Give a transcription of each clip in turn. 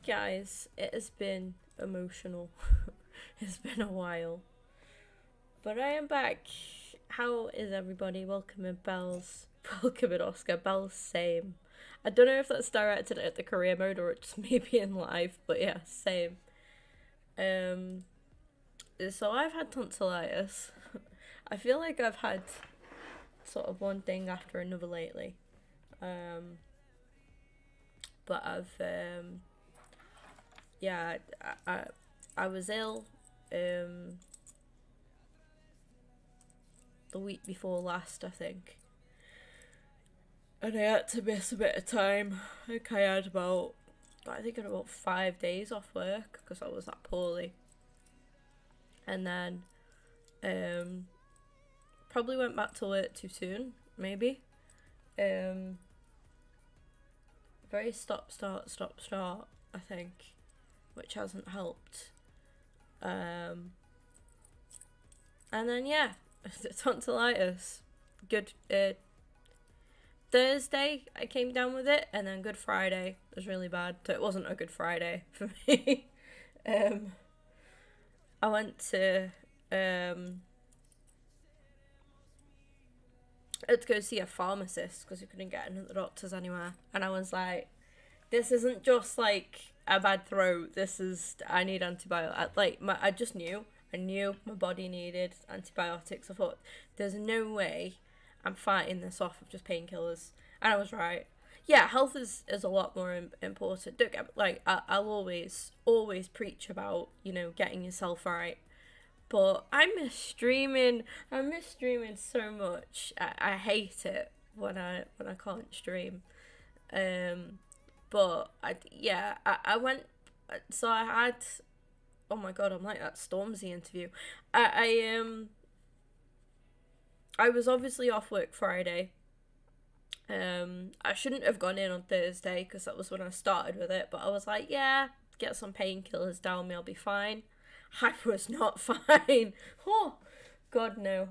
guys, it has been emotional. It's been a while. But I am back. How is everybody? Welcome in Bells. Welcome in Oscar. Bells, same. I don't know if that's directed at the career mode or it's maybe in live, but yeah, same. So I've had tonsillitis. I feel like I've had sort of one thing after another lately. But I was ill the week before last, I think, and I had to miss a bit of time. I think I had about 5 days off work because I was that poorly, and then probably went back to work too soon, maybe. Very stop start, I think, which hasn't helped. And then yeah, tonsillitis. Good Thursday I came down with it, and then Good Friday was really bad. So it wasn't a good Friday for me. I went to I had to go see a pharmacist because we couldn't get into the doctors anywhere, and I was like, this isn't just like a bad throat, I need antibiotics. I knew my body needed antibiotics. I thought, there's no way I'm fighting this off with just painkillers, and I was right. Yeah, health is a lot more important. Don't get, like, I'll always preach about, getting yourself right. But I miss streaming. I miss streaming so much. I hate it when I can't stream. But I went. So I had. Oh my god, I'm like that Stormzy interview. I was obviously off work Friday. I shouldn't have gone in on Thursday because that was when I started with it. But I was like, yeah, get some painkillers down me, I'll be fine. I was not fine. Oh, God, no.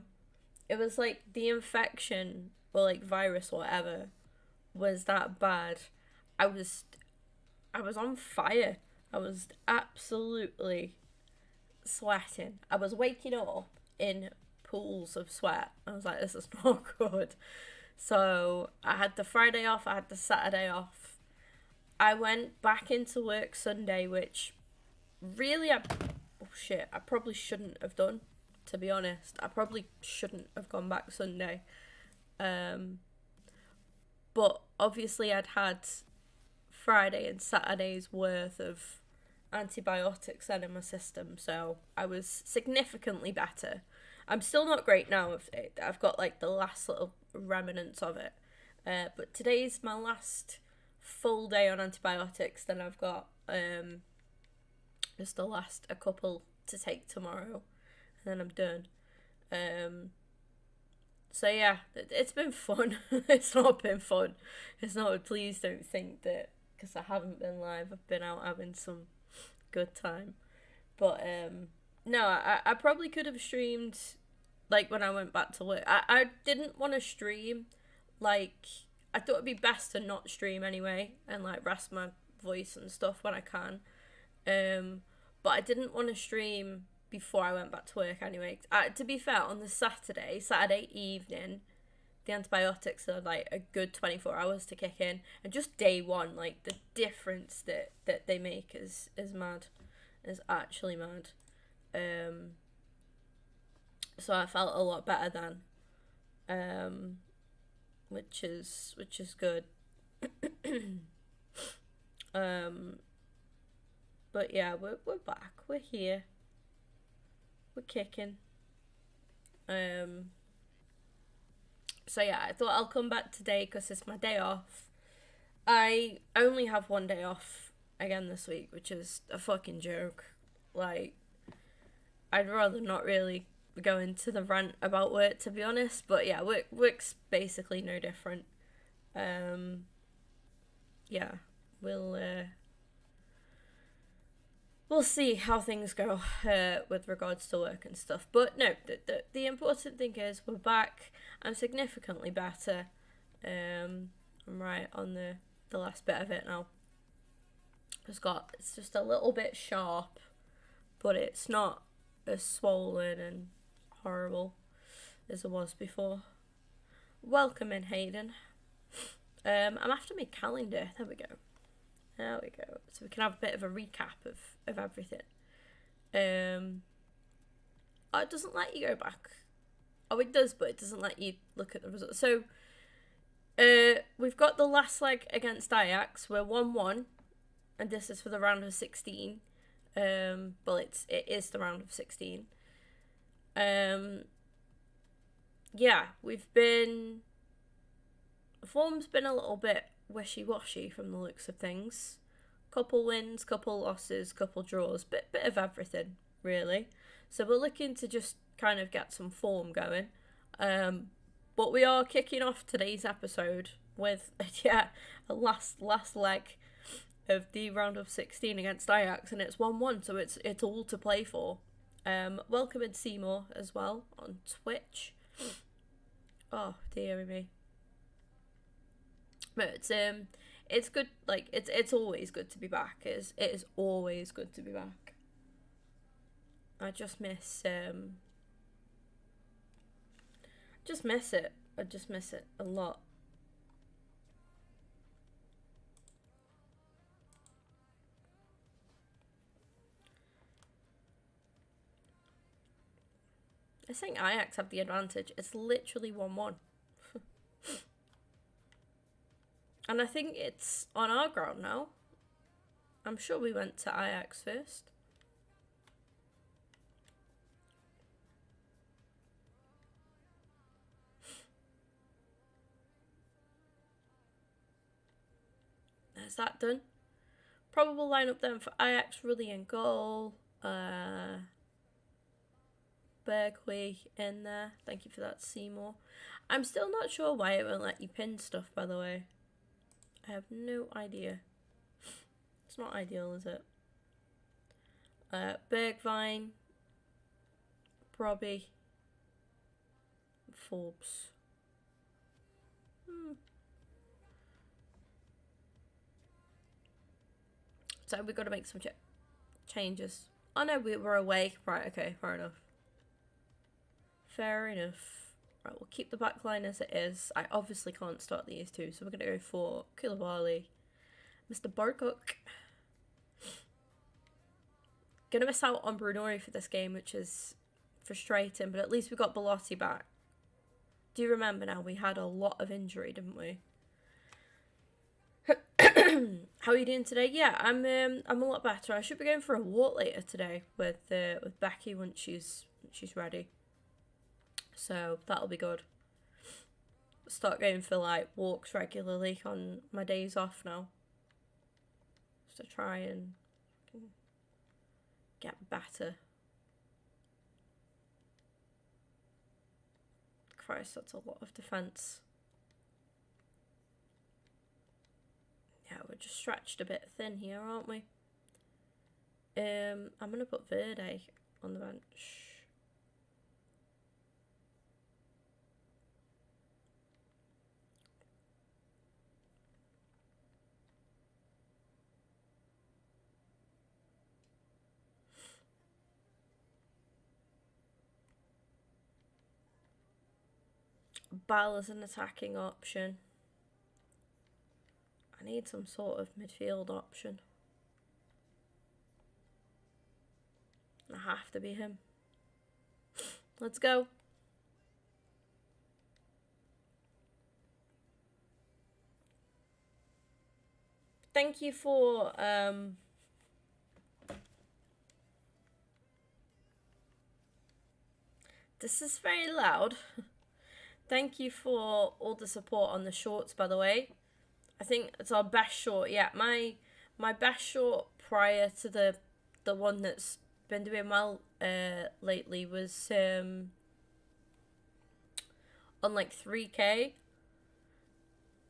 It was like the infection or like virus or whatever was that bad. I was on fire. I was absolutely sweating. I was waking up in pools of sweat. I was like, this is not good. So I had the Friday off. I had the Saturday off. I went back into work Sunday, which really I probably shouldn't have done, to be honest. I probably shouldn't have gone back Sunday. But obviously I'd had Friday and Saturday's worth of antibiotics then in my system, so I was significantly better. I'm still not great now. I've got like the last little remnants of it. But today's my last full day on antibiotics. Then I've got just a couple to take tomorrow, and then I'm done. So yeah, it's been fun. It's not been fun. It's not. Please don't think that because I haven't been live, I've been out having some good time. But no, I probably could have streamed like when I went back to work. I didn't want to stream. Like, I thought it'd be best to not stream anyway and like rest my voice and stuff when I can. But I didn't want to stream before I went back to work anyway. To be fair, on the Saturday evening, the antibiotics are like a good 24 hours to kick in. And just day one, like the difference that they make is mad. Is actually mad. So I felt a lot better then. Which is good. But yeah, we're back. We're here. We're kicking. So yeah, I thought I'll come back today because it's my day off. I only have one day off again this week, which is a fucking joke. Like, I'd rather not really go into the rant about work, to be honest. But yeah, work's basically no different. Yeah, we'll see how things go with regards to work and stuff. But no, the important thing is we're back. I'm significantly better. I'm right on the last bit of it now. it's just a little bit sharp, but it's not as swollen and horrible as it was before. Welcome in, Hayden. I'm after my calendar. There we go. So we can have a bit of a recap of everything. Oh, it doesn't let you go back. Oh, it does, but it doesn't let you look at the results. So, we've got the last leg against Ajax. We're 1-1, and this is for the round of 16. Well, it is the round of 16. Yeah, form's been a little bit wishy-washy from the looks of things. Couple wins, couple losses, couple draws, bit of everything, really. So we're looking to just kind of get some form going. But we are kicking off today's episode with, a last leg of the round of 16 against Ajax, and it's 1-1, so it's all to play for. Welcome in Seymour as well on Twitch. Oh, dear me. But it's good, like, it's always good to be back. It is always good to be back. I just miss it. I just miss it a lot. I think Ajax have the advantage. It's literally 1-1. And I think it's on our ground now. I'm sure we went to Ajax first. Is that done? Probable lineup then for Ajax: Rulli in goal. Bergwijn in there. Thank you for that, Seymour. I'm still not sure why it won't let you pin stuff, by the way. I have no idea. It's not ideal, is it? Bergwijn, Robbie, Forbes. So we've got to make some changes. Oh no, we were away. Right, okay, fair enough. Fair enough. Right, we'll keep the back line as it is. I obviously can't start these two, so we're going to go for Koulibaly, Mr. Barcook. Going to miss out on Brunori for this game, which is frustrating, but at least we got Belotti back. Do you remember now? We had a lot of injury, didn't we? How are you doing today? Yeah, I'm a lot better. I should be going for a walk later today with Becky once she's ready. So that'll be good. Start going for like walks regularly on my days off now. Just to try and get better. Christ, that's a lot of defence. Yeah, we're just stretched a bit thin here, aren't we? I'm going to put Verde on the bench. Ball as an attacking option. I need some sort of midfield option. I have to be him. Let's go. Thank you for this is very loud. Thank you for all the support on the shorts, by the way. I think it's our best short yet. My best short prior to the one that's been doing well lately was on like 3K.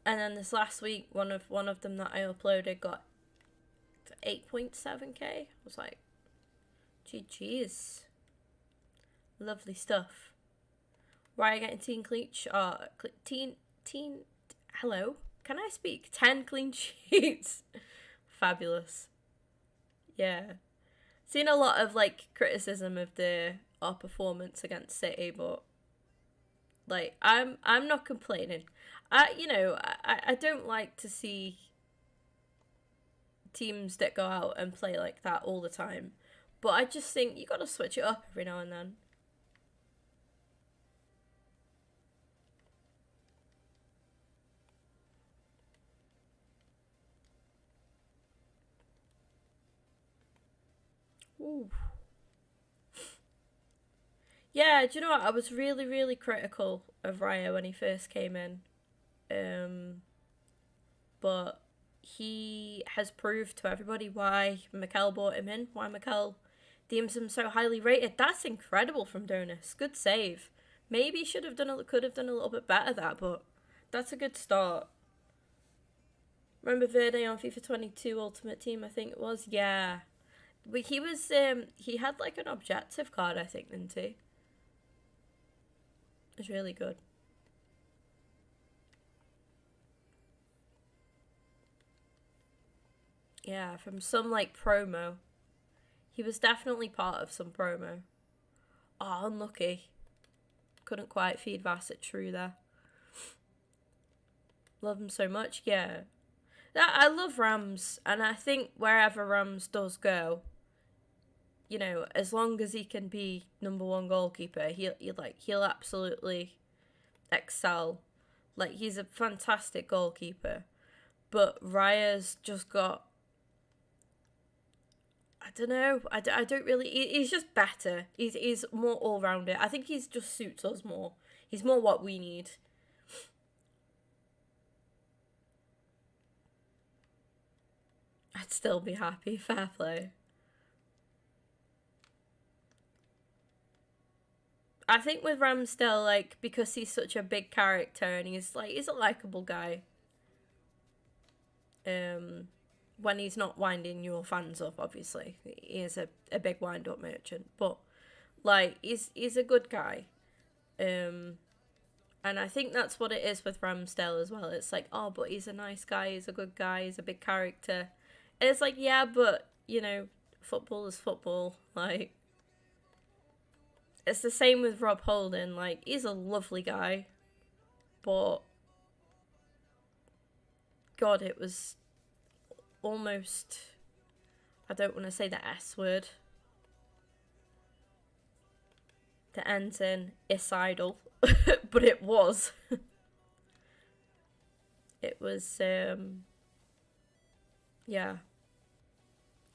And then this last week one of them that I uploaded got 8.7K. I was like, GG's. Lovely stuff. Why are you getting 10 clean hello? Can I speak? 10 clean sheets. Fabulous. Yeah. Seen a lot of like criticism of our performance against City, but like I'm not complaining. I don't like to see teams that go out and play like that all the time. But I just think you got to switch it up every now and then. Ooh. Yeah, do you know what? I was really, really critical of Raya when he first came in. But he has proved to everybody why Mikel brought him in, why Mikel deems him so highly rated. That's incredible from Donis. Good save. Maybe could have done a little bit better that, but that's a good start. Remember Verde on FIFA 22 Ultimate Team? I think it was. Yeah, but he had like an objective card, I think, didn't he? It was really good. Yeah, from some like promo. He was definitely part of some promo. Oh, unlucky. Couldn't quite feed Vassett true there. Love him so much, yeah. I love Rams, and I think wherever Rams does go, as long as he can be number one goalkeeper, he'll absolutely excel. Like, he's a fantastic goalkeeper, but Raya's just got, I don't know. I don't really. He's just better. He's more all rounded. I think he's just suits us more. He's more what we need. I'd still be happy. Fair play. I think with Ramsdale, like, because he's such a big character and he's a likable guy. When he's not winding your fans up, obviously he is a big wind up merchant, but like he's a good guy. And I think that's what it is with Ramsdale as well. It's like, oh, but he's a nice guy, he's a good guy, he's a big character. And it's like, yeah, but football is football. Like, it's the same with Rob Holding. Like, he's a lovely guy, but God, it was almost, I don't want to say the S word, that ends in icidal, but it was. It was, yeah,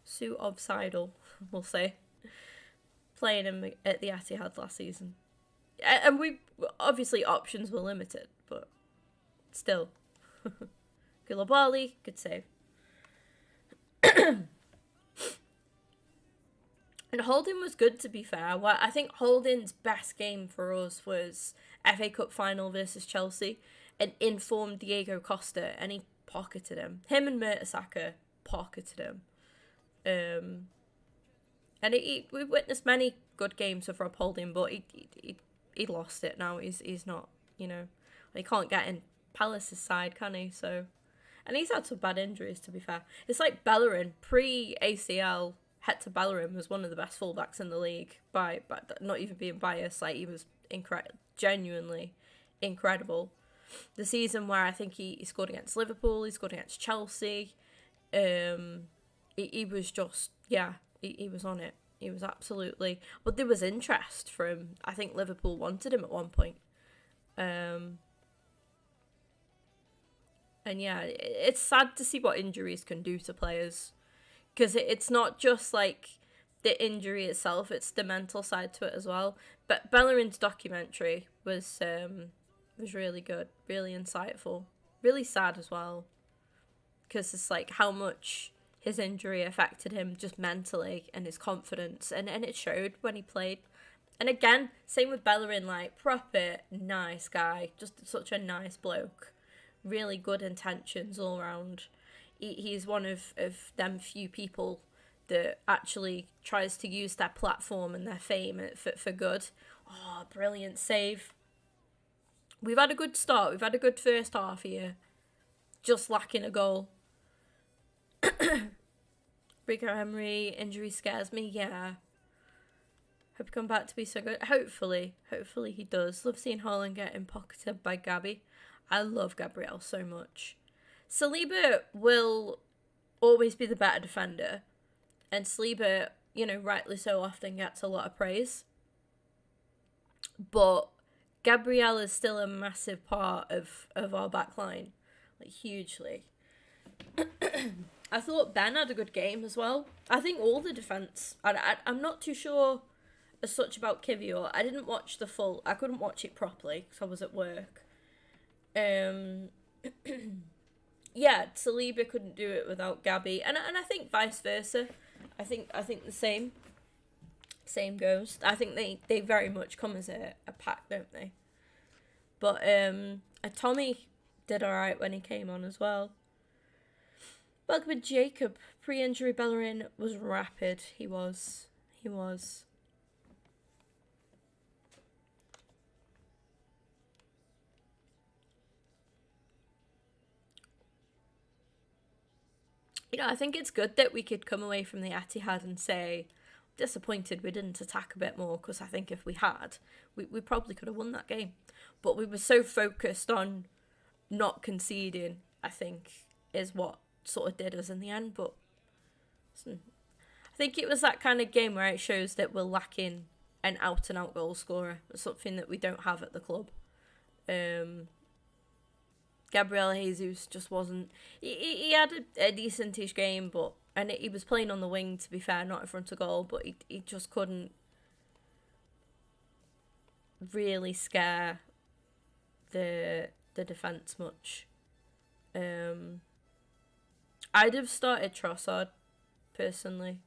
suicidal, we'll say, playing him at the Etihad last season. And we, obviously options were limited, but still. Koulibaly, good save. And Holding was good, to be fair. Well, I think Holding's best game for us was FA Cup final versus Chelsea, and informed Diego Costa, and he pocketed him. Him and Mertesacker pocketed him. And we've witnessed many good games of Rob Holding, but he lost it now. He's not, he can't get in Palace's side, can he? So, and he's had some bad injuries, to be fair. It's like Bellerin, pre-ACL, Hector Bellerin was one of the best fullbacks in the league, by not even being biased. Like, he was genuinely incredible. The season where I think he scored against Liverpool, he scored against Chelsea, he was just, yeah, he was on it. He was absolutely, but there was interest from, I think Liverpool wanted him at one point. And yeah, it's sad to see what injuries can do to players, because it's not just like the injury itself, it's the mental side to it as well. But Bellerin's documentary was really good, really insightful, really sad as well, because it's like how much his injury affected him just mentally and his confidence, and it showed when he played. And again, same with Bellerin, like, proper nice guy, just such a nice bloke, really good intentions all around. He's one of them few people that actually tries to use their platform and their fame for good. Oh, brilliant save. We've had a good start. We've had a good first half here. Just lacking a goal. Rico Henry injury scares me, yeah. Hope he come back to be so good. Hopefully he does. Love seeing Haaland getting pocketed by Gabby. I love Gabriel so much. Saliba will always be the better defender, and Saliba, you know, rightly so, often gets a lot of praise. But Gabriel is still a massive part of our back line, like hugely. I thought Ben had a good game as well. I think all the defence. I'm not too sure as such about Kivior. I didn't watch the full. I couldn't watch it properly because I was at work. Yeah, Saliba couldn't do it without Gabby, and I think vice versa. I think the same goes. I think they very much come as a pack, don't they? But Tommy did alright when he came on as well. Welcome with Jacob. Pre-injury Bellerin was rapid. He was. You know, I think it's good that we could come away from the Etihad and say, disappointed we didn't attack a bit more, because I think if we had, we probably could have won that game. But we were so focused on not conceding, I think, is what sort of did us in the end. But I think it was that kind of game where it shows that we're lacking an out-and-out goal scorer, something that we don't have at the club. Gabriel Jesus just wasn't. He had a decentish game, and he was playing on the wing, to be fair, not in front of goal, but he just couldn't really scare the defence much. I'd have started Trossard personally.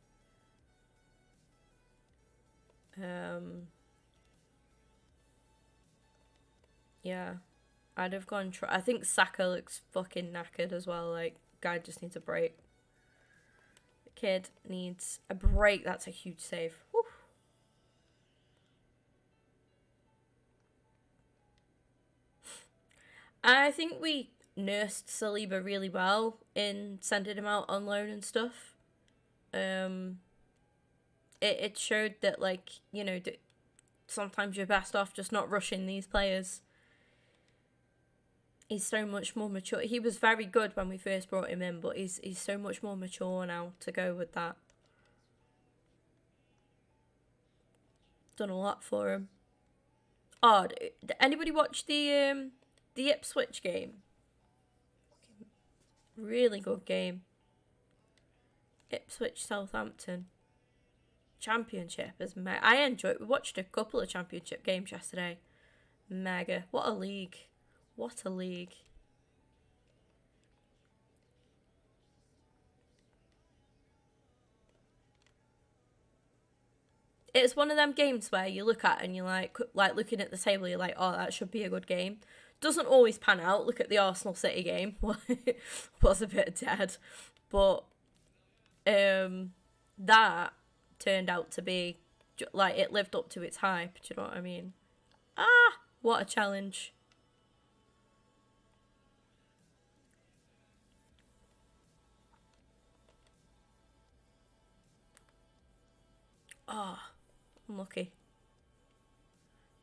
Yeah. I'd have gone. I think Saka looks fucking knackered as well. Like, guy just needs a break. The kid needs a break. That's a huge save. Whew. I think we nursed Saliba really well in sending him out on loan and stuff. It showed that, like, you know, sometimes you're best off just not rushing these players. He's so much more mature. He was very good when we first brought him in, but he's so much more mature now to go with that. Done a lot for him. Oh, did anybody watch the Ipswich game? Really good game. Ipswich Southampton. Championship is mega. I enjoyed. We watched a couple of championship games yesterday. Mega. What a league. What a league. It's one of them games where you look at and you're like looking at the table, you're like, oh, that should be a good game. Doesn't always pan out. Look at the Arsenal City game. Was a bit dead. But that turned out to be, like, it lived up to its hype. Do you know what I mean? Ah, what a challenge. Oh, unlucky.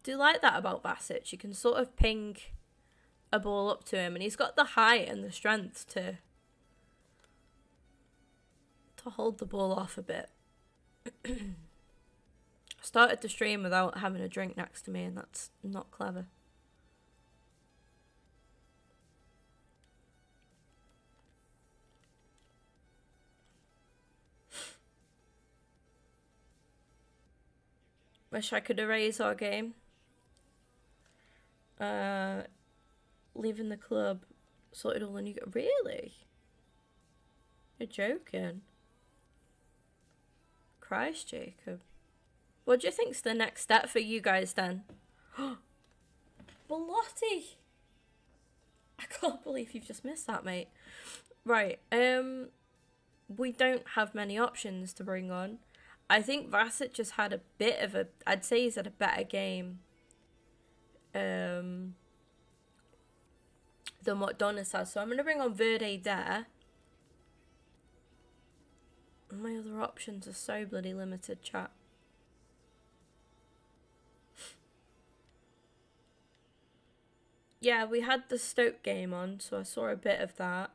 Do like that about Bassett. You can sort of ping a ball up to him, and he's got the height and the strength to hold the ball off a bit. I started the stream without having a drink next to me, and that's not clever. Wish I could erase our game. Leaving the club, sorted all the new. Really? You're joking. Christ, Jacob. What do you think's the next step for you guys then? Belotti! I can't believe you've just missed that, mate. Right, we don't have many options to bring on. I think Vassett just had a bit of a... I'd say he's had a better game than what Donis has. So I'm going to bring on Verde there. my other options are so bloody limited, chat. Yeah, we had the Stoke game on, so I saw a bit of that.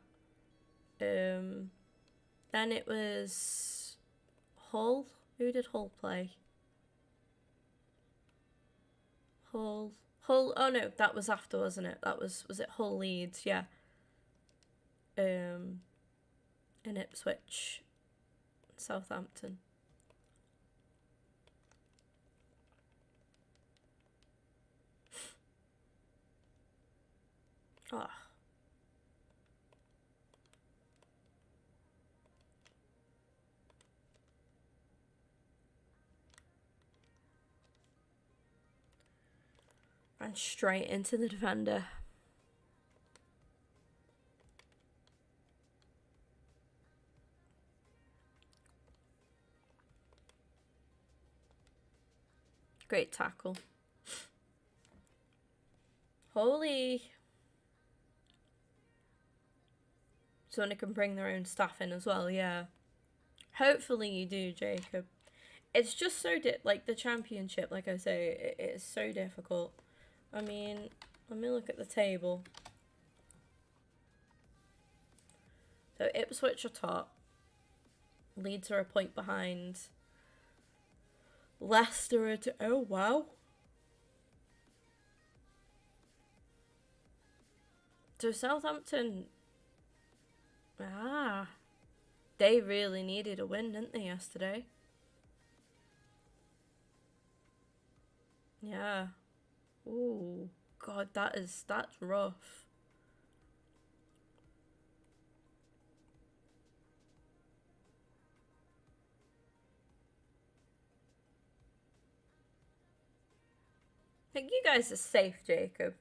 Then it was Hull. Who did Hull play? Hull. Oh no, that was after, wasn't it? That was it Hull Leeds? Yeah. And Ipswich, Southampton. Oh. Ran straight into the defender. Great tackle. Holy. Someone can bring their own staff in as well, yeah. Hopefully you do, Jacob. It's just so like the championship, like I say, it is so difficult. I mean, let me look at the table. So Ipswich are top. Leeds are a point behind. Leicester are oh wow. So Southampton, they really needed a win, didn't they, yesterday? Yeah. Ooh, God, that's rough. I think you guys are safe, Jacob.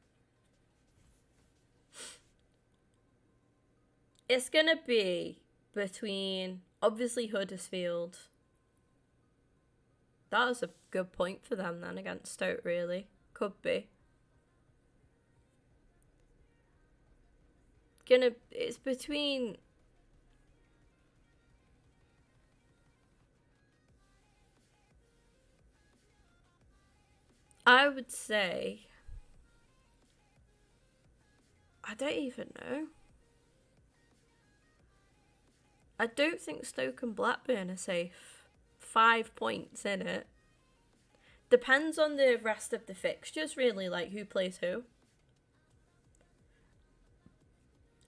It's gonna be between, obviously, Huddersfield. That was a good point for them then against Stoke, really. Could be. It's between... I would say... I don't even know. I don't think Stoke and Blackburn are safe. 5 points in it. Depends on the rest of the fixtures, really, like who plays who.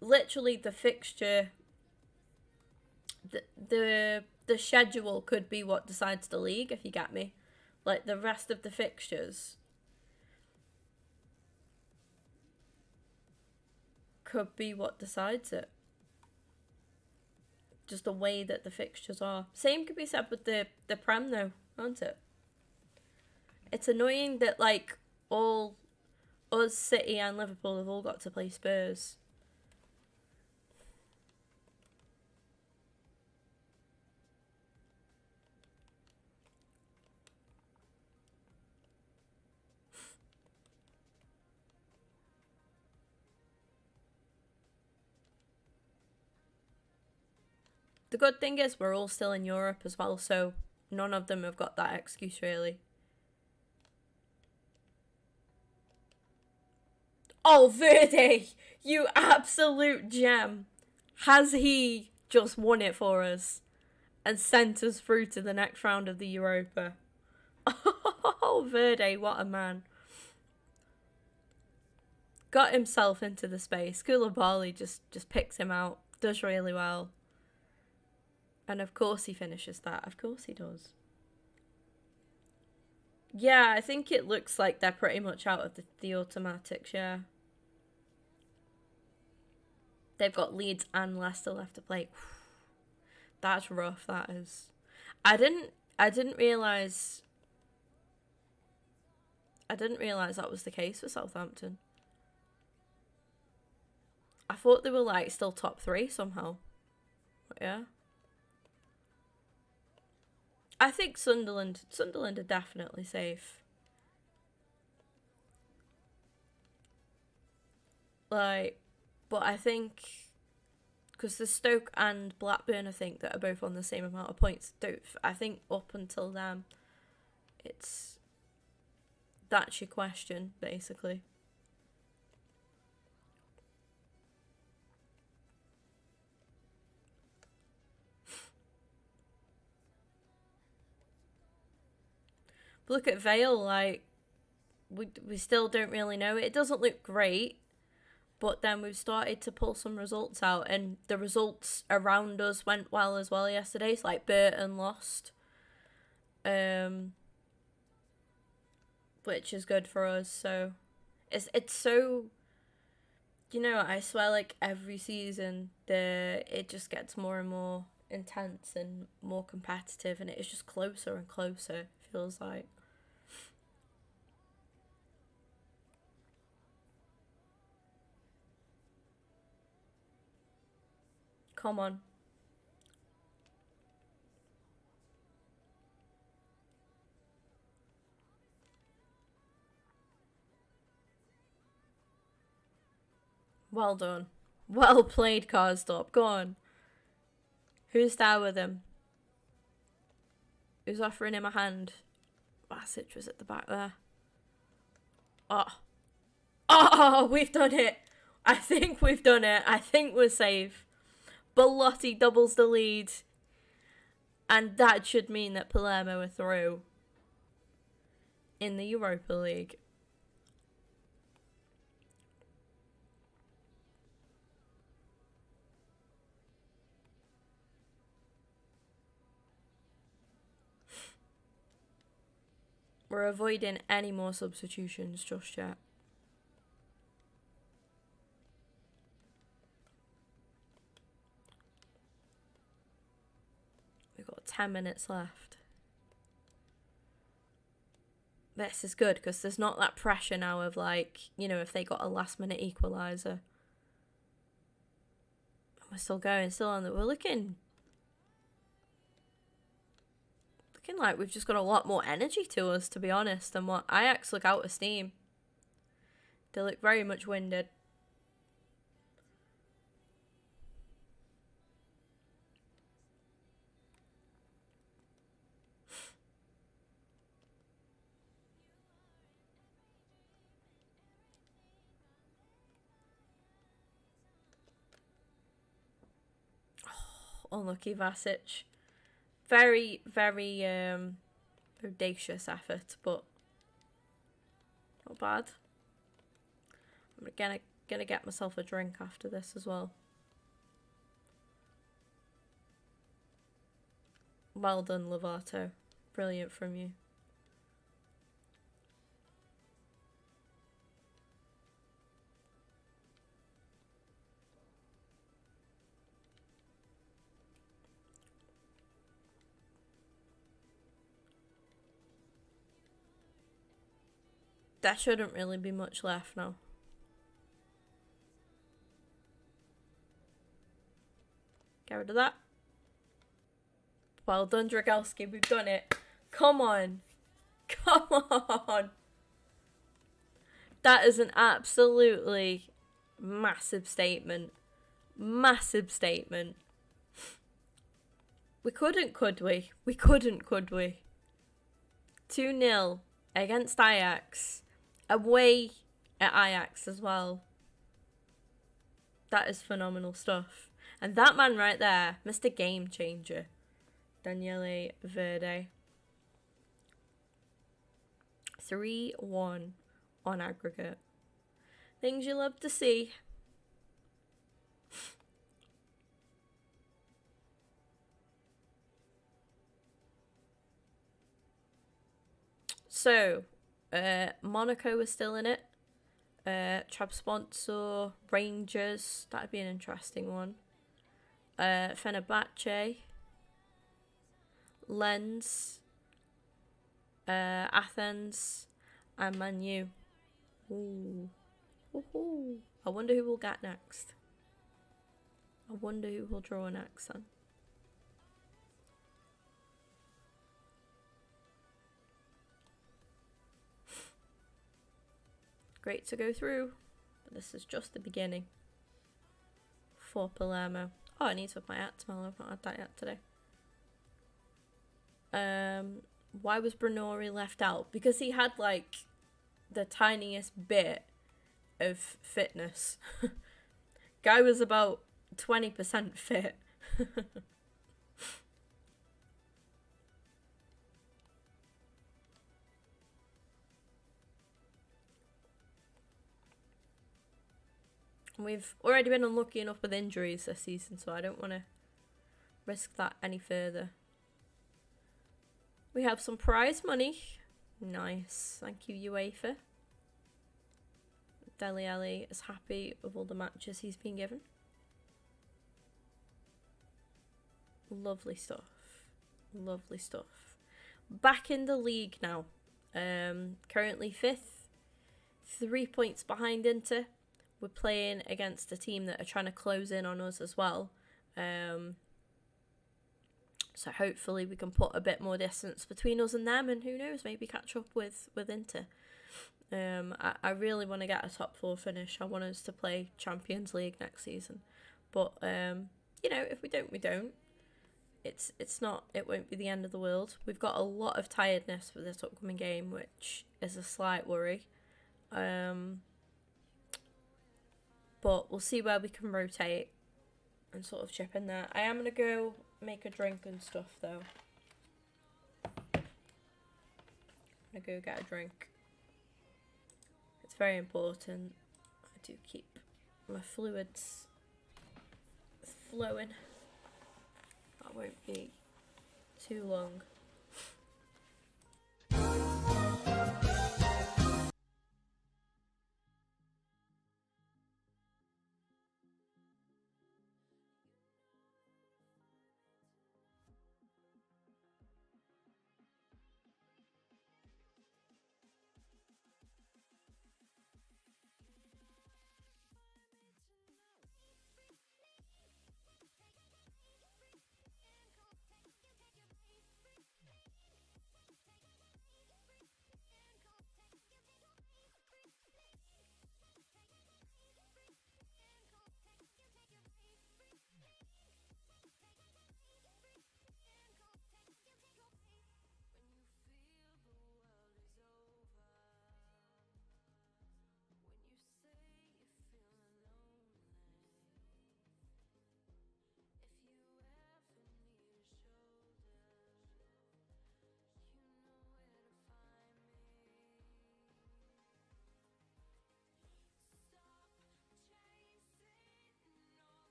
Literally, the fixture, the schedule could be what decides the league, if you get me. Like, the rest of the fixtures could be what decides it. Just the way that the fixtures are. Same could be said with the Prem, though, aren't it? It's annoying that, like, all us, City and Liverpool have all got to play Spurs. The good thing is we're all still in Europe as well, so none of them have got that excuse, really. Oh, Verde! You absolute gem! Has he just won it for us and sent us through to the next round of the Europa? Oh, Verde, what a man. Got himself into the space. Koulibaly just picks him out. Does really well. And of course he finishes that. Of course he does. Yeah, I think it looks like they're pretty much out of the automatics, yeah. They've got Leeds and Leicester left to play. That's rough, that is. I didn't realise that was the case for Southampton. I thought they were like still top 3 somehow. But yeah. I think Sunderland are definitely safe. Like, but I think because the Stoke and Blackburn, I think, that are both on the same amount of points. I think up until then, that's your question, basically. But look at Vale, like, we still don't really know. It doesn't look great, but then we've started to pull some results out, and the results around us went well as well yesterday. It's like Burton lost, which is good for us. So it's so, you know, I swear, like, every season it just gets more and more intense and more competitive, and it's just closer and closer, feels like. Come on. Well done. Well played, Karsdorp. Go on. Who's there with him? Who's offering him a hand? Basic was at the back there. Oh, we've done it. I think we've done it. I think we're safe. Bellotti doubles the lead. And that should mean that Palermo are through in the Europa League. We're avoiding any more substitutions just yet. We've got 10 minutes left. This is good because there's not that pressure now of, like, you know, if they got a last minute equaliser. We're still going, still on. We're looking like we've just got a lot more energy to us, to be honest, than what Ajax look out of steam. They look very much winded. Oh, unlucky Vasic. Very, very audacious effort, but not bad. I'm gonna get myself a drink after this as well. Well done, Lovato. Brilliant from you. There shouldn't really be much left now. Get rid of that. Well done, Dragalski. We've done it. Come on. Come on. That is an absolutely massive statement. Massive statement. We couldn't, could we? We couldn't, could we? 2-0 against Ajax. Away at Ajax as well. That is phenomenal stuff. And that man right there, Mr. Game Changer, Daniele Verde. 3-1 on aggregate. Things you love to see. So, Monaco is still in it. Trabzonspor, Rangers, that'd be an interesting one. Fenerbahce, Lens, Athens, and Man U. Ooh. Ooh. I wonder who we'll get next. I wonder who will draw next then. Great to go through, but this is just the beginning for Palermo. Oh, I need to put my hat smell. I've not had that yet today. Why was Brenori left out? Because he had like the tiniest bit of fitness. Guy was about 20% fit. We've already been unlucky enough with injuries this season, so I don't want to risk that any further. We have some prize money. Nice. Thank you, UEFA. Dele Alli is happy with all the matches he's been given. Lovely stuff. Lovely stuff. Back in the league now. Currently 5th. 3 points behind Inter. We're playing against a team that are trying to close in on us as well. So hopefully we can put a bit more distance between us and them, and who knows, maybe catch up with Inter. I really want to get a top 4 finish. I want us to play Champions League next season. But, you know, if we don't, we don't. It won't be the end of the world. We've got a lot of tiredness for this upcoming game, which is a slight worry. But we'll see where we can rotate and sort of chip in there. I am going to go make a drink and stuff, though. I'm going to go get a drink. It's very important. I do keep my fluids flowing. That won't be too long.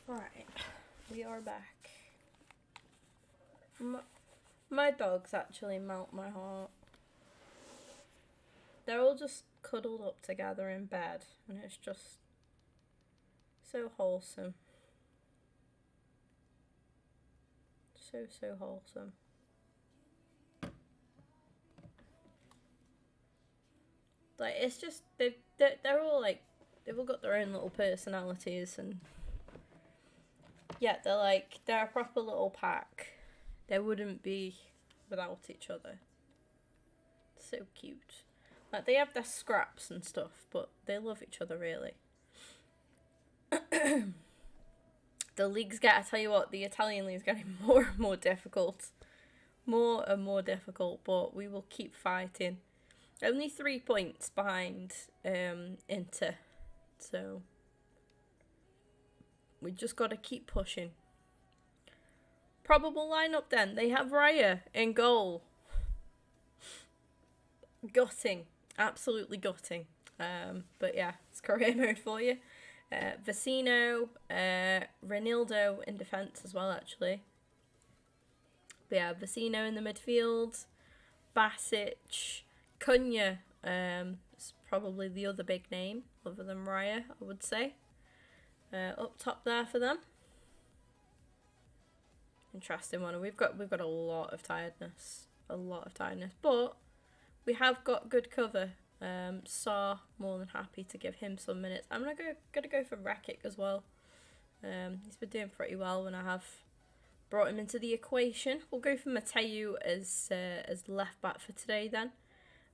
Right, we are back. My dogs actually melt my heart. They're all just cuddled up together in bed, and it's just so wholesome. So wholesome. Like, it's just, they're all like, they've all got their own little personalities, and yeah, they're a proper little pack. They wouldn't be without each other. So cute. Like, they have their scraps and stuff, but they love each other, really. The league's I tell you what, the Italian league's getting more and more difficult. More and more difficult, but we will keep fighting. Only 3 points behind Inter, so we just got to keep pushing. Probable lineup then. They have Raya in goal. Gutting. Absolutely gutting. But yeah, it's career mode for you. Vecino, Renildo in defence as well, actually. But yeah, Vecino in the midfield. Basic. Cunha is probably the other big name, other than Raya, I would say. Up top there for them. Interesting one. We've got a lot of tiredness. But we have got good cover. Saar, more than happy to give him some minutes. I'm gonna go for Rakic as well. He's been doing pretty well when I have brought him into the equation. We'll go for Mateu as left back for today then.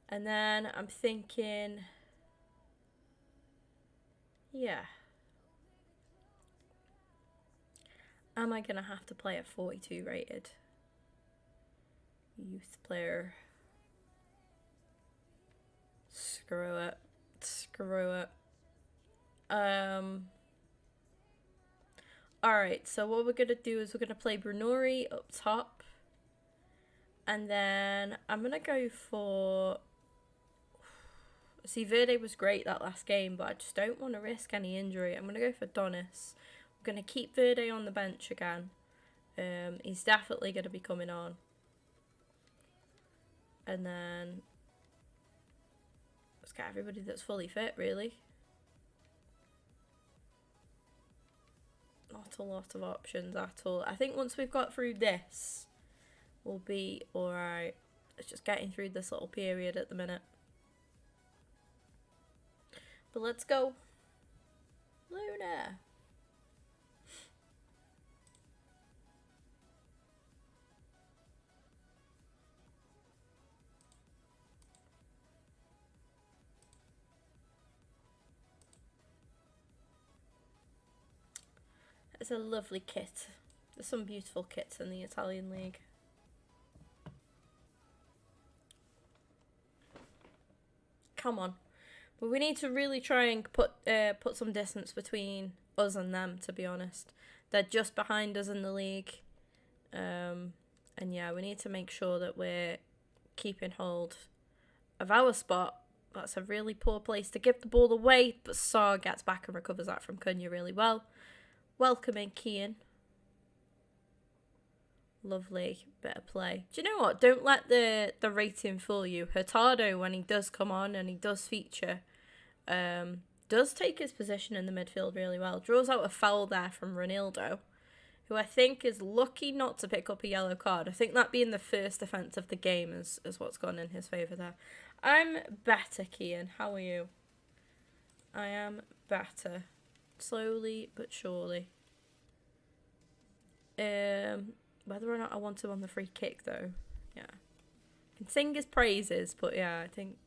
And then I'm thinking, yeah. Am I going to have to play a 42 rated youth player? Screw it. Alright, so what we're going to do is we're going to play Brunori up top. And then I'm going to go for... See, Verde was great that last game, but I just don't want to risk any injury. I'm going to go for Donis. I'm going to keep Verde on the bench again. He's definitely going to be coming on. And then... let's get everybody that's fully fit, really. Not a lot of options at all. I think once we've got through this, we'll be alright. It's just getting through this little period at the minute. But let's go. Luna. It's a lovely kit. There's some beautiful kits in the Italian league. Come on. But we need to really try and put some distance between us and them, to be honest. They're just behind us in the league. And yeah, we need to make sure that we're keeping hold of our spot. That's a really poor place to give the ball away, but Saar gets back and recovers that from Cunha really well. Welcoming Kian. Lovely bit of play. Do you know what? Don't let the rating fool you. Hurtado, when he does come on and he does feature, does take his position in the midfield really well. Draws out a foul there from Ronaldo, who I think is lucky not to pick up a yellow card. I think that being the first offence of the game is what's gone in his favour there. I'm better, Kian. How are you? I am better. Slowly but surely. Whether or not I want him on the free kick, though. Yeah. I can sing his praises, but yeah, I think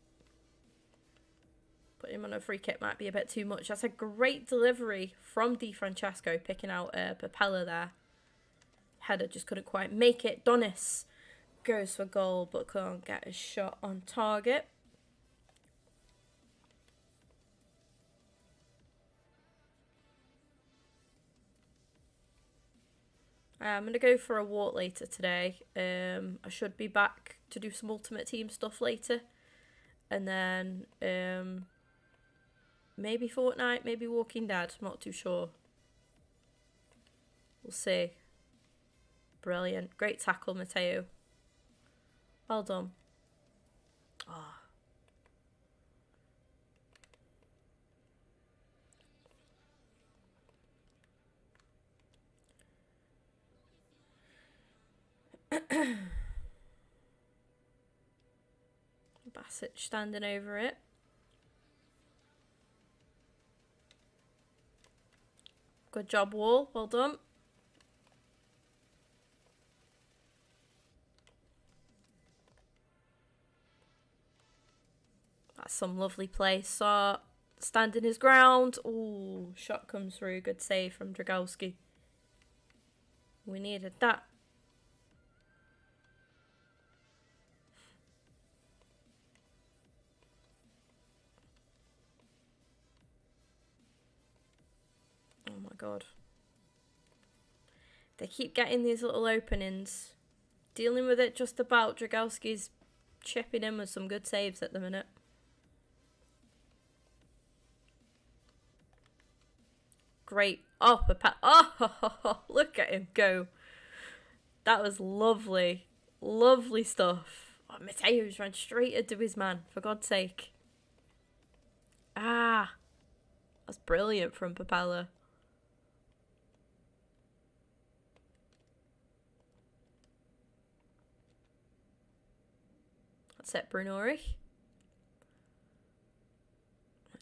putting him on a free kick might be a bit too much. That's a great delivery from Di Francesco, picking out Papella there. Header just couldn't quite make it. Donis goes for goal, but can't get his shot on target. I'm going to go for a walk later today. I should be back to do some Ultimate Team stuff later. And then maybe Fortnite, maybe Walking Dead. I'm not too sure. We'll see. Brilliant. Great tackle, Matteo. Well done. Oh. Bassett standing over it. Good job, Wall. Well done. That's some lovely play. Saw standing his ground. Ooh, shot comes through. Good save from Dragowski. We needed that. Oh my god. They keep getting these little openings. Dealing with it just about. Dragowski's chipping in with some good saves at the minute. Great. Oh, oh, look at him go. That was lovely. Lovely stuff. Oh, Mateo's ran straight into his man, for God's sake. Ah. That's brilliant from Papella. That's it, Brunori.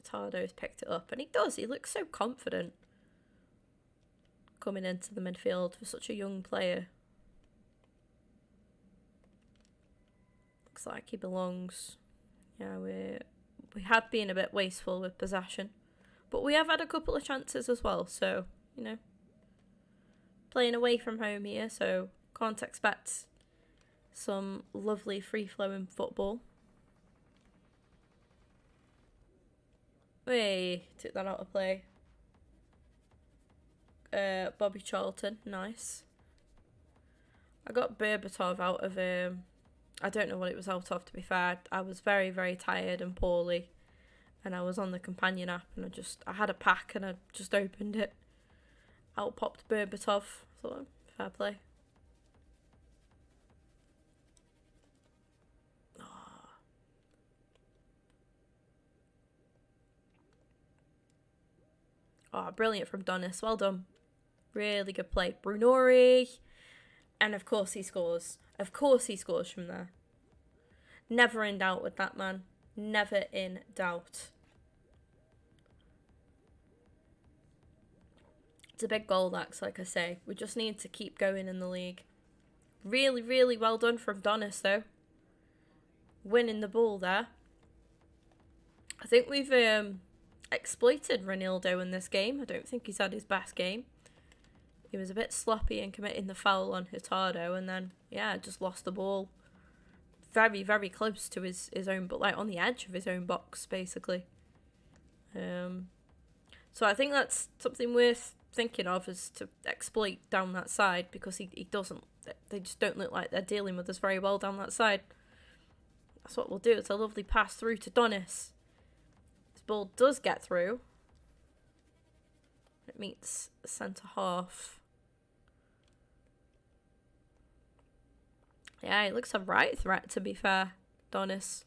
Tardo's picked it up, and he does. He looks so confident coming into the midfield for such a young player. Looks like he belongs. Yeah, we have been a bit wasteful with possession, but we have had a couple of chances as well. So, you know, playing away from home here, so can't expect some lovely free-flowing football. Hey, took that out of play. Bobby Charlton, nice. I got Berbatov out of I don't know what it was out of, to be fair. I was very, very tired and poorly, and I was on the companion app, and I had a pack and I just opened it. Out popped Berbatov. Thought, fair play. Oh, brilliant from Donis. Well done. Really good play. Brunori. And of course he scores. Of course he scores from there. Never in doubt with that man. Never in doubt. It's a big goal, that's like I say. We just need to keep going in the league. Really, really well done from Donis, though. Winning the ball there. I think we've exploited Ronaldo in this game. I don't think he's had his best game. He was a bit sloppy in committing the foul on Hurtado, and then, yeah, just lost the ball very, very close to his own, but like on the edge of his own box, basically. So I think that's something worth thinking of, is to exploit down that side, because he doesn't, they just don't look like they're dealing with us very well down that side. That's what we'll do. It's a lovely pass through to Donis. This ball does get through. It meets the centre half. Yeah, he looks a right threat, to be fair, Donis.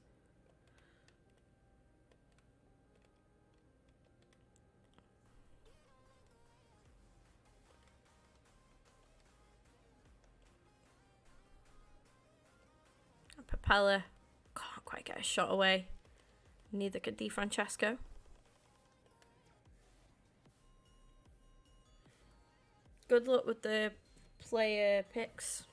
Papella can't quite get a shot away. Neither could Di Francesco. Good luck with the player picks.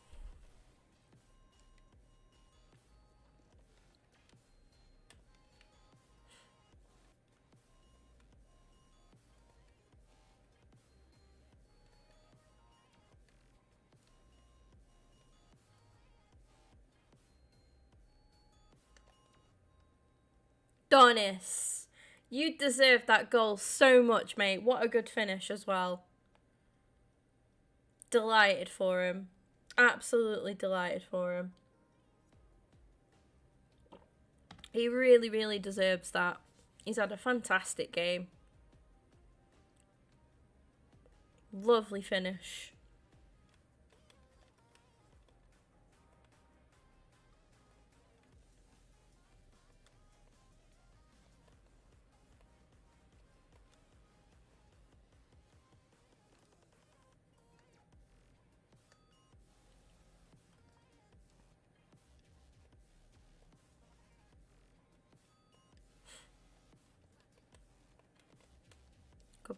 Donis, you deserve that goal so much, mate. What a good finish as well. Delighted for him. Absolutely delighted for him. He really, really deserves that. He's had a fantastic game. Lovely finish.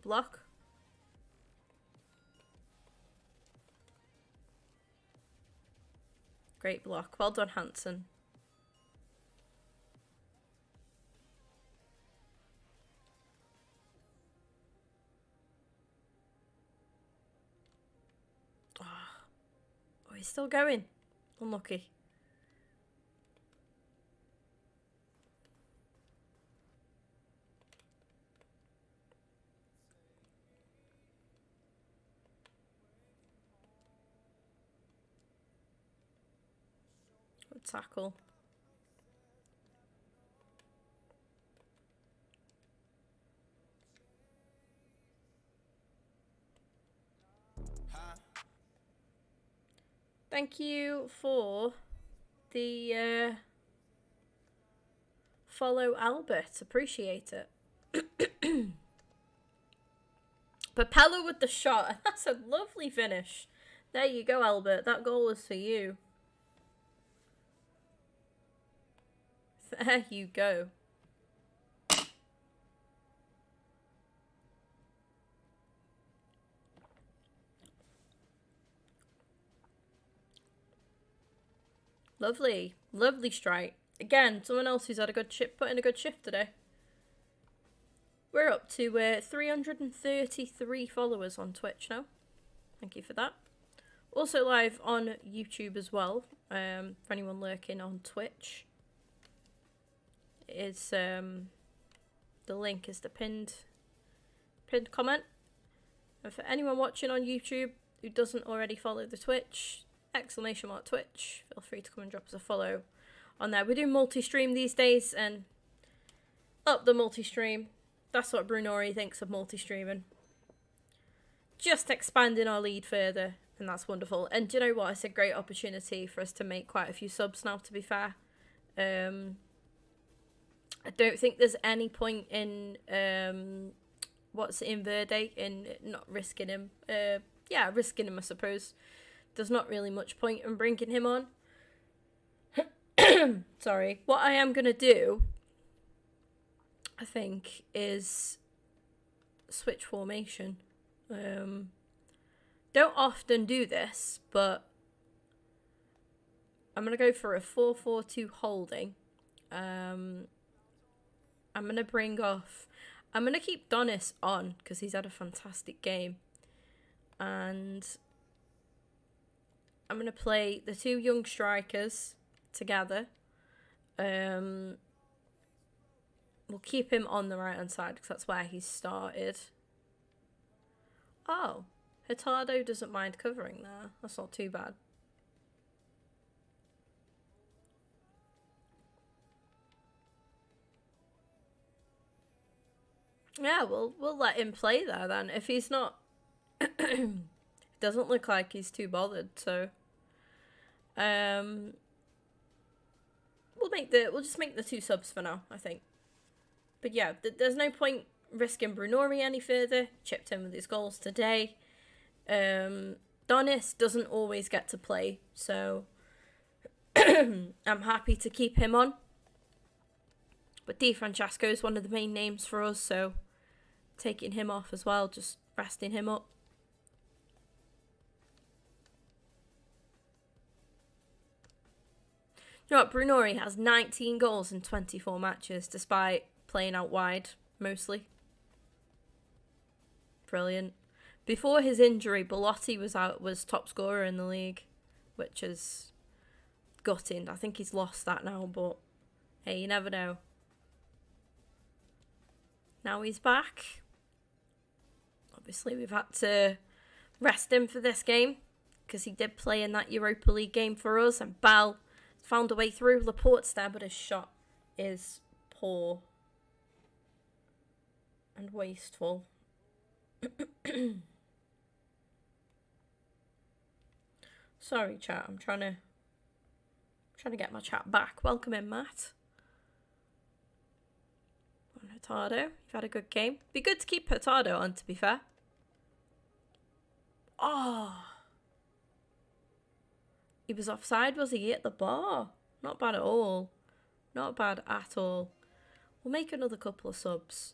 block. Great block. Well done, Hansen. Oh, he's still going. Unlucky. Good tackle. Thank you for the follow, Albert. Appreciate it. Papella with the shot. That's a lovely finish. There you go, Albert. That goal was for you. There you go. Lovely. Lovely strike. Again, someone else who's had a good shift, put in a good shift today. We're up to 333 followers on Twitch now. Thank you for that. Also live on YouTube as well. For anyone lurking on Twitch, is the link is the pinned comment. And for anyone watching on YouTube who doesn't already follow the Twitch, !Twitch, feel free to come and drop us a follow on there. We do multi-stream these days, and up the multi-stream. That's what Brunori thinks of multi-streaming. Just expanding our lead further, and that's wonderful. And do you know what? It's a great opportunity for us to make quite a few subs now, to be fair. I don't think there's any point in Verde in not risking him. Yeah, risking him, I suppose. There's not really much point in bringing him on. Sorry. What I am going to do, I think, is switch formation. Don't often do this, but I'm going to go for a 4-4-2 holding. I'm going to bring off... I'm going to keep Donis on, because he's had a fantastic game. And I'm going to play the two young strikers together. We'll keep him on the right-hand side, because that's where he started. Oh, Hurtado doesn't mind covering there. That's not too bad. Yeah, we'll let him play there then. If he's not... doesn't look like he's too bothered, so... we'll just make the two subs for now, I think. But yeah, there's no point risking Brunori any further. Chipped in with his goals today. Donis doesn't always get to play, so I'm happy to keep him on. But Di Francesco is one of the main names for us, so taking him off as well, just resting him up. You know what, Brunori has 19 goals in 24 matches, despite playing out wide, mostly. Brilliant. Before his injury, Belotti was top scorer in the league, which is gutting. I think he's lost that now, but hey, you never know. Now he's back. Obviously, we've had to rest him for this game, because he did play in that Europa League game for us, and Bal found a way through. Laporte's there, but his shot is poor and wasteful. Sorry, chat. I'm trying to get my chat back. Welcome in, Matt. Hurtado, you've had a good game. Be good to keep Hurtado on, to be fair. Oh, he was offside, was he? At the bar. Not bad at all. Not bad at all. We'll make another couple of subs.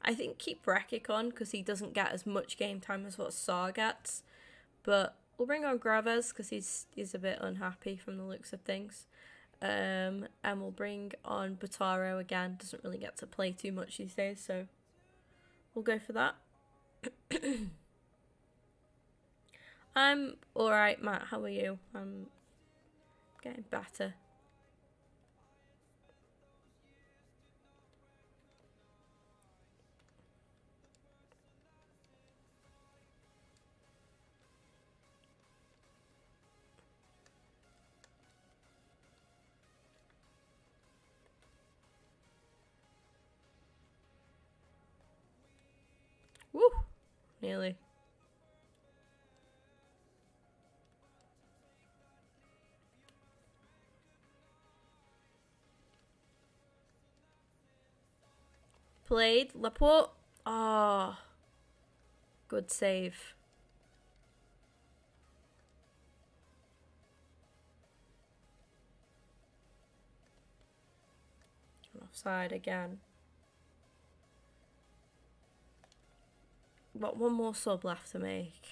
I think keep Rekic on because he doesn't get as much game time as what Saar gets. But we'll bring on Graves because he's a bit unhappy from the looks of things. And we'll bring on Butaro again. Doesn't really get to play too much these days, so we'll go for that. I'm alright, Matt. How are you? I'm getting better. Woo! Nearly. Played. Laporte. Oh. Good save. Offside again. Got one more sub left to make.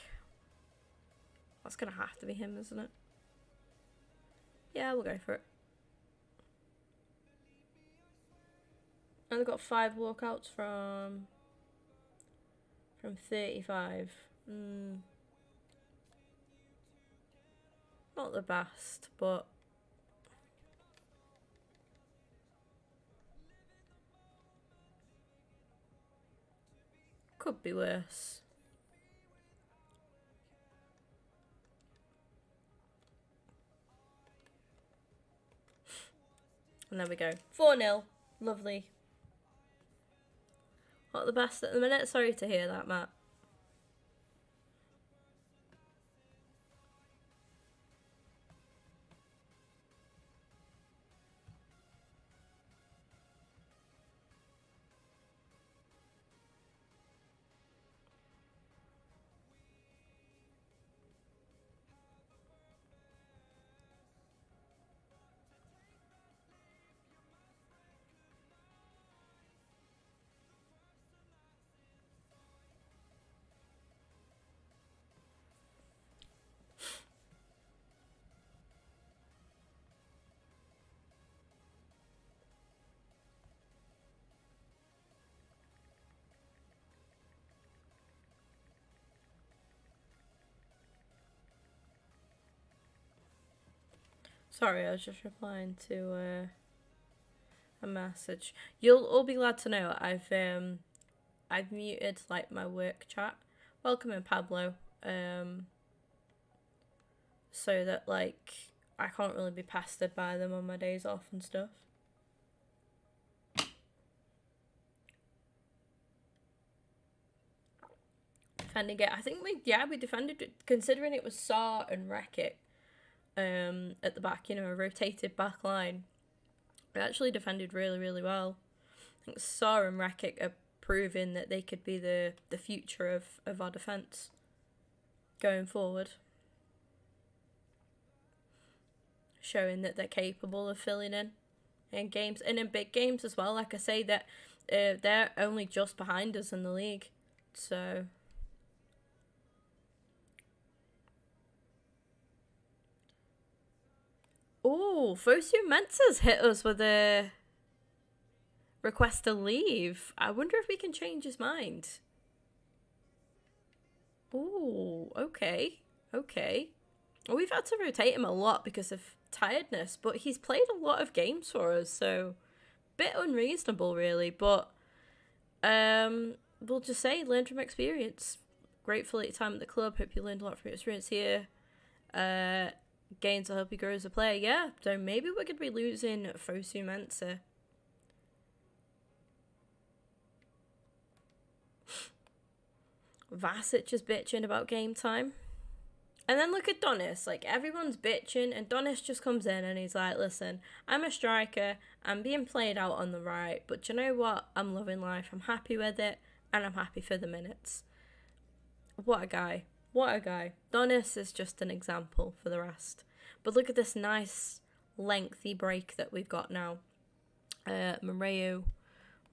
That's gonna have to be him, isn't it? Yeah, we'll go for it. And they've got 5 walkouts from 35. Not the best, but could be worse. And there we go. 4-0. Lovely. Not the best at the minute. Sorry to hear that, Matt. Sorry, I was just replying to a message. You'll all be glad to know I've muted like my work chat. Welcome in, Pablo. So that like I can't really be pestered by them on my days off and stuff. Defending it, I think we defended it, considering it was Saar and Rekic. At the back, you know, a rotated back line. We actually defended really, really well. I think Saar and Rekic are proving that they could be the future of our defence going forward. Showing that they're capable of filling in games and in big games as well. Like I say, that they're only just behind us in the league. So oh, Fosu Mensah's hit us with a request to leave. I wonder if we can change his mind. Oh, okay. Well, we've had to rotate him a lot because of tiredness, but he's played a lot of games for us, so a bit unreasonable, really. But we'll just say, learn from experience. Grateful at your time at the club. Hope you learned a lot from your experience here. Gains, I hope he grows as a player. Yeah, so maybe we're going to be losing Fosu Mensah. Vasic is bitching about game time. And then look at Donis. Like, everyone's bitching, and Donis just comes in and he's like, listen, I'm a striker. I'm being played out on the right. But do you know what? I'm loving life. I'm happy with it, and I'm happy for the minutes. What a guy. What a guy. Donis is just an example for the rest. But look at this nice, lengthy break that we've got now. Moreu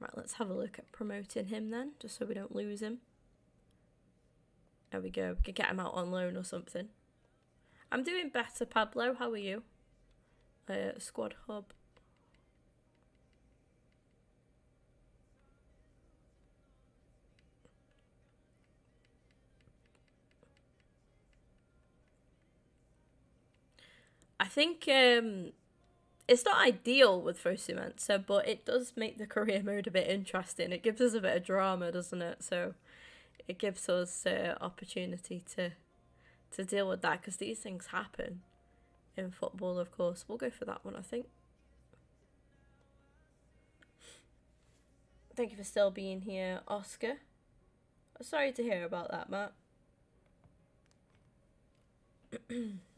Right, let's have a look at promoting him then, just so we don't lose him. There we go. We could get him out on loan or something. I'm doing better, Pablo. How are you? Squad hub. I think it's not ideal with Fosumensa, but it does make the career mode a bit interesting. It gives us a bit of drama, doesn't it? So it gives us opportunity to deal with that, because these things happen in football, of course. We'll go for that one, I think. Thank you for still being here, Oscar. Sorry to hear about that, Matt.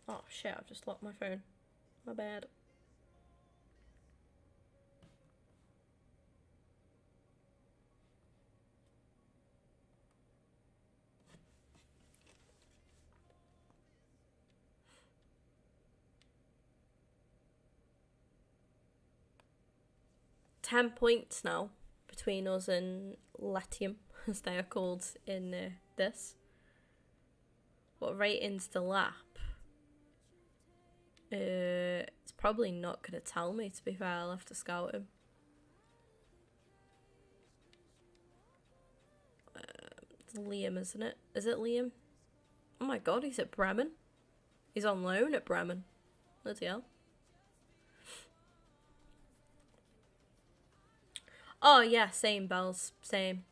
Oh shit, I've just locked my phone. My bad. $10 points now between us and Latium, as they are called in this. What ratings to lap? It's probably not going to tell me, to be fair. I'll have to scout him. It's Liam, isn't it? Is it Liam? Oh my god, he's at Bremen. He's on loan at Bremen. Bloody hell. Oh yeah, same bells, same.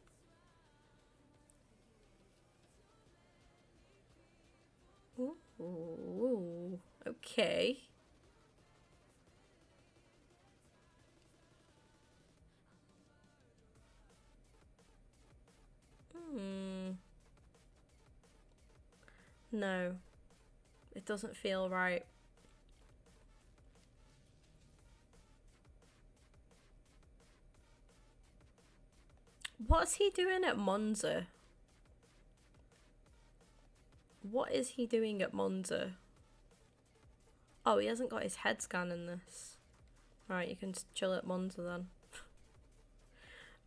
Ooh, okay. No, it doesn't feel right. What's he doing at Monza? What is he doing at Monza? Oh, he hasn't got his head scan in this. Right, you can chill at Monza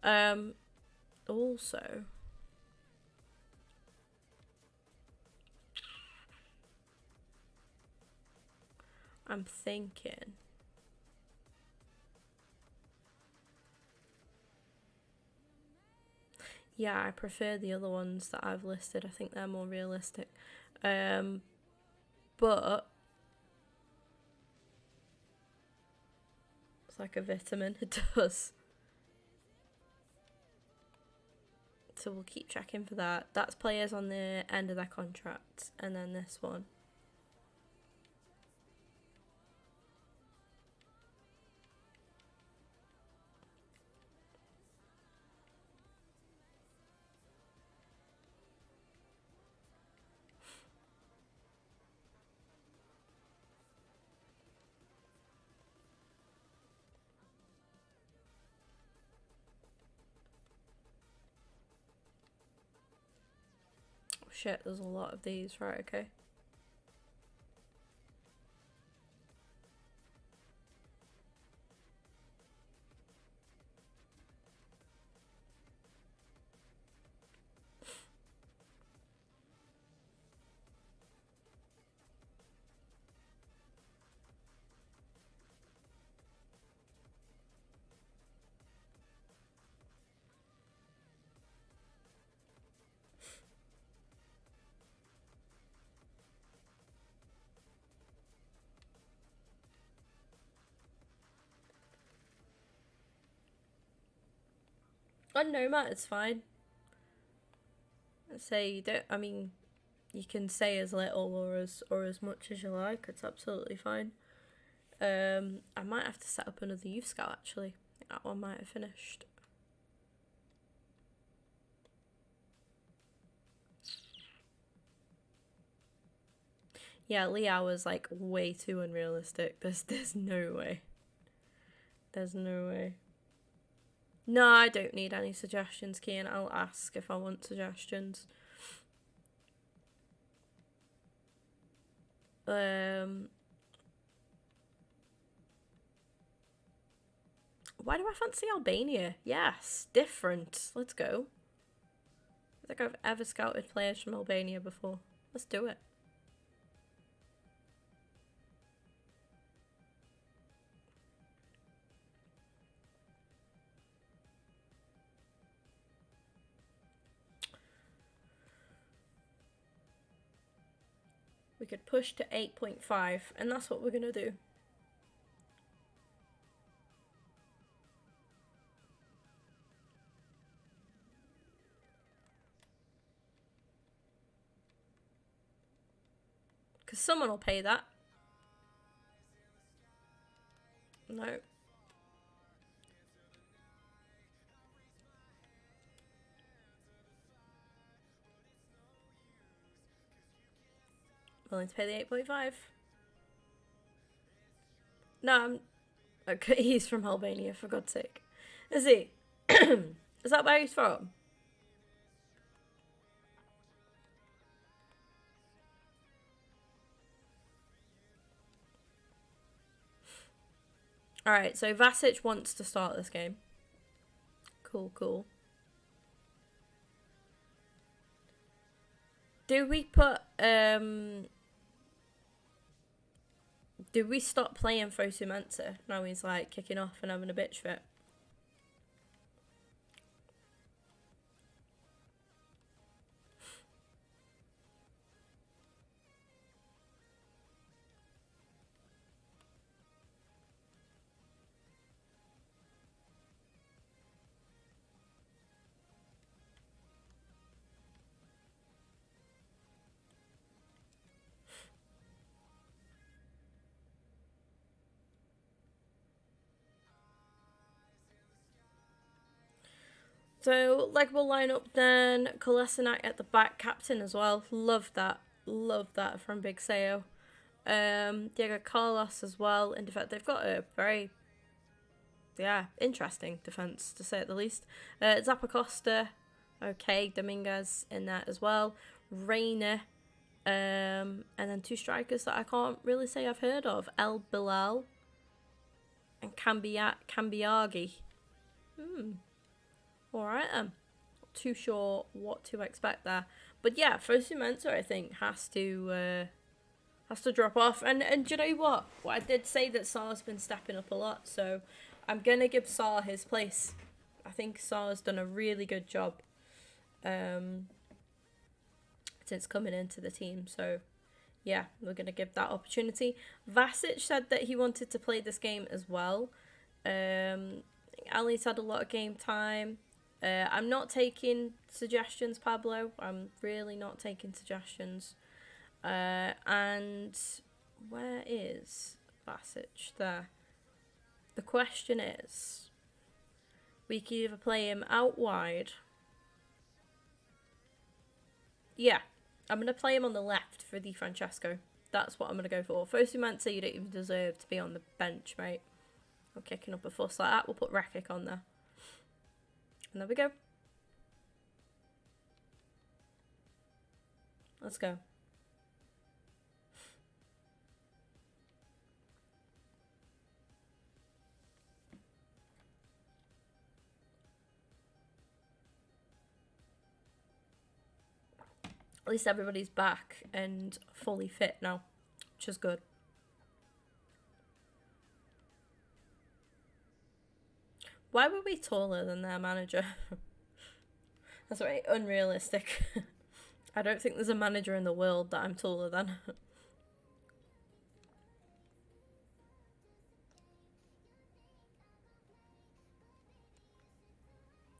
then. Also, I'm thinking. Yeah, I prefer the other ones that I've listed. I think they're more realistic. But it's like a vitamin. It does. So we'll keep checking for that. That's players on the end of their contract. And then this one. Oh shit, there's a lot of these. Right, okay. Oh no, Matt, it's fine. Say you don't. I mean, you can say as little or as much as you like. It's absolutely fine. I might have to set up another youth scout actually. I think that one might have finished. Yeah, Liao was like way too unrealistic. There's no way. There's no way. No, I don't need any suggestions, Kian. I'll ask if I want suggestions. Why do I fancy Albania? Yes, different. Let's go. I don't think I've ever scouted players from Albania before. Let's do it. We could push to 8.5, and that's what we're going to do. Because someone will pay that. No. Willing to pay the 8.5? No, I'm... Okay, he's from Albania, for God's sake. Is he? Is that where he's from? Alright, so Vasic wants to start this game. Cool, cool. Do we put, do we stop playing Fosu Mensah? Now he's like kicking off and having a bitch fit. So, like, we'll line up then. Kolasinac at the back, captain as well. Love that. Love that from Big Sayo. Diego Carlos as well. In defense, they've got a very, yeah, interesting defense, to say at the least. Zappacosta. Okay, Dominguez in there as well. Reina. And then two strikers that I can't really say I've heard of. El Bilal. And Cambiagi. Alright then. Not too sure what to expect there. But yeah, Fosu Mensah I think has to drop off. And do you know what? Well, I did say that Sar's been stepping up a lot, so I'm gonna give Sar his place. I think Sar's done a really good job since coming into the team. So yeah, we're gonna give that opportunity. Vasic said that he wanted to play this game as well. Ali's had a lot of game time. I'm not taking suggestions, Pablo. I'm really not taking suggestions. And where is Vasic? There. The question is, we can either play him out wide. Yeah, I'm going to play him on the left for Di Francesco. That's what I'm going to go for. Fosu Mensah, you don't even deserve to be on the bench, mate. We're kicking up a fuss like that. We'll put Rekic on there. And there we go. Let's go. At least everybody's back and fully fit now, which is good. Why were we taller than their manager? That's right, unrealistic. I don't think there's a manager in the world that I'm taller than.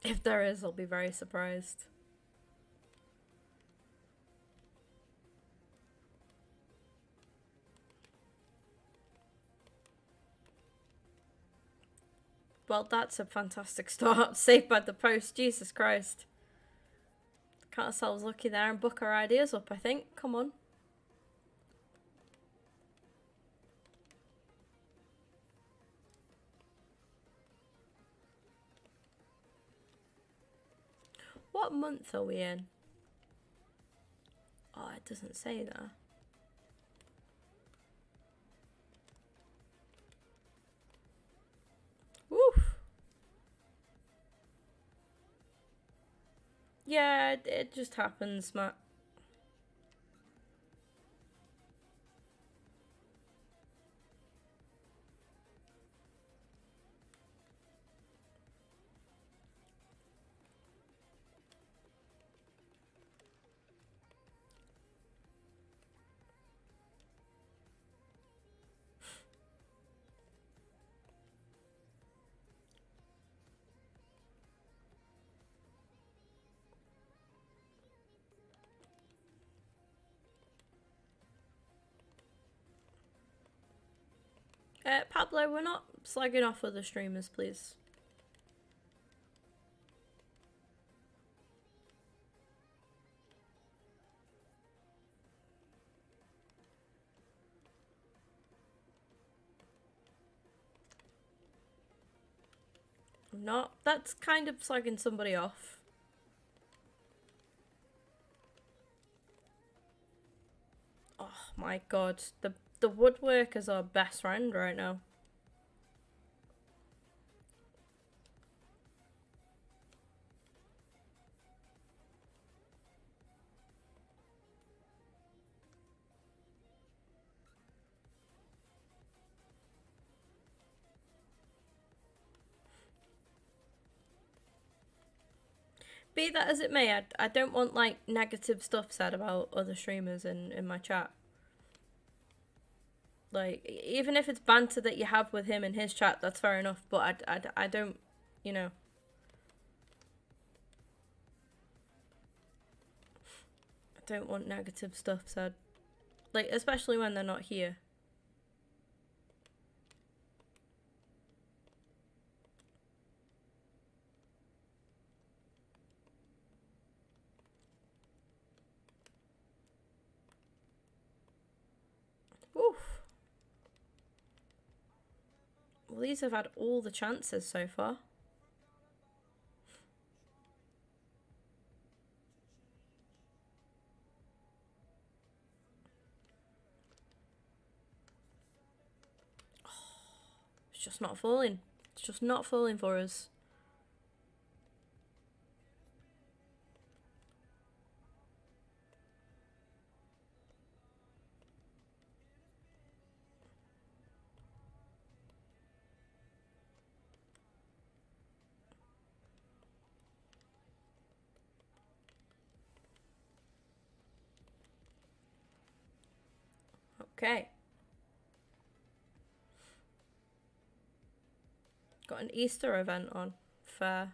If there is, I'll be very surprised. Well, that's a fantastic start. Saved by the post. Jesus Christ. Count ourselves lucky there and book our ideas up, I think. Come on. What month are we in? Oh, it doesn't say that. Woof. Yeah, it just happens, Matt. Pablo, we're not slagging off other streamers, please. I'm not. That's kind of slagging somebody off. Oh my god, the woodwork is our best friend right now. Be that as it may, I don't want like negative stuff said about other streamers in my chat. Like, even if it's banter that you have with him in his chat, that's fair enough, but I don't, you know. I don't want negative stuff said. Like, especially when they're not here. Oof. Well, these have had all the chances so far. It's just not falling. It's just not falling for us. Okay. Got an Easter event on. Fair.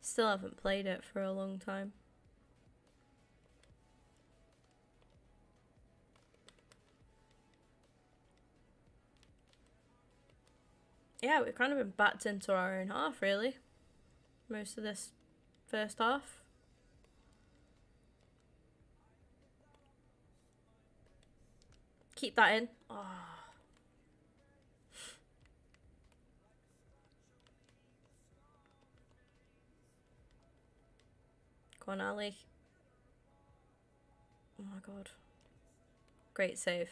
Still haven't played it for a long time. Yeah, we've kind of been backed into our own half, really. Most of this first half. Keep that in. Oh. Go on, Ali. Oh my god. Great save.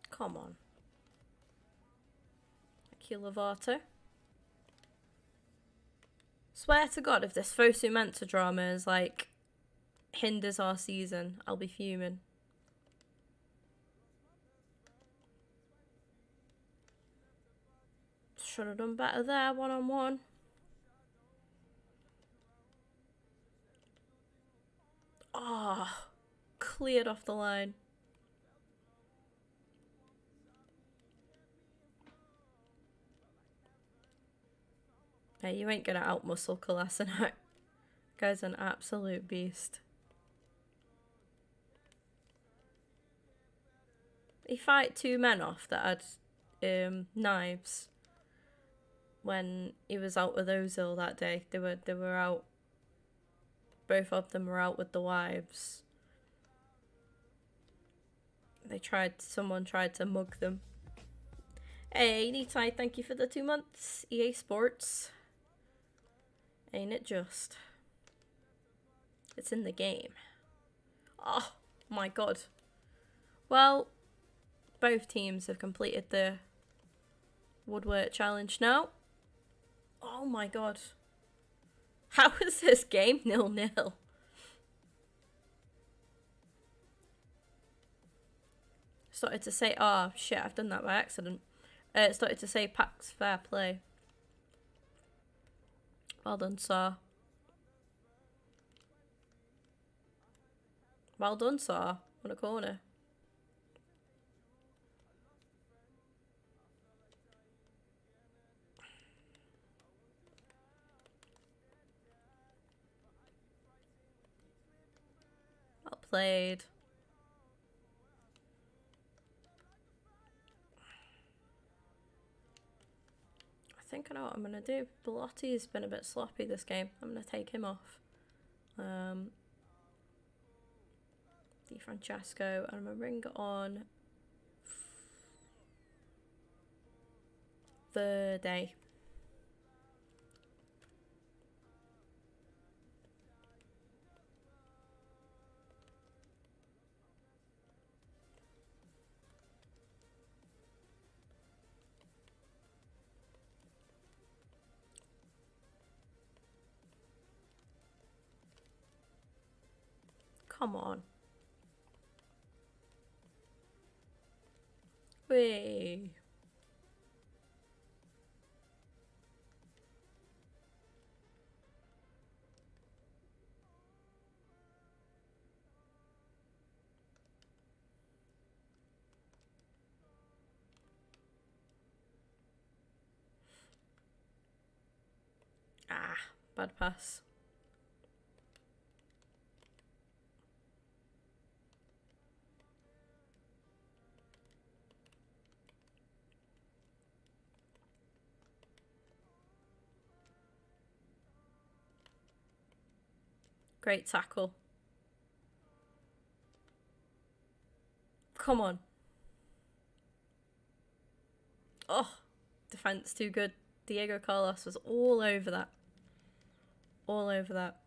Come on. Thank you, Lovato. Swear to God, if this Fosu Mensa drama is like hinders our season, I'll be fuming. Should have done better there, one-on-one. Ah, oh, cleared off the line. Hey, you ain't gonna outmuscle Kolasinac. Guy's an absolute beast. he fight 2 men off that had knives when he was out with Ozil that day. They were out. Both of them were out with the wives. Someone tried to mug them. Hey, Nitai, thank you for the 2 months. EA Sports. Ain't it just? It's in the game. Oh my god. Well, both teams have completed the woodwork challenge now. Oh my god. How is this game 0-0? Started to say, oh shit, I've done that by accident. It started to say Pax fair play. Well done, sir. Well done, sir. On a corner. Well played. I think I know what I'm going to do. Belotti's been a bit sloppy this game. I'm going to take him off. Di Francesco, and I'm going to bring on the day. Come on. Whee. Ah, bad pass. Great tackle. Come on. Oh, defense too good. Diego Carlos was all over that. All over that.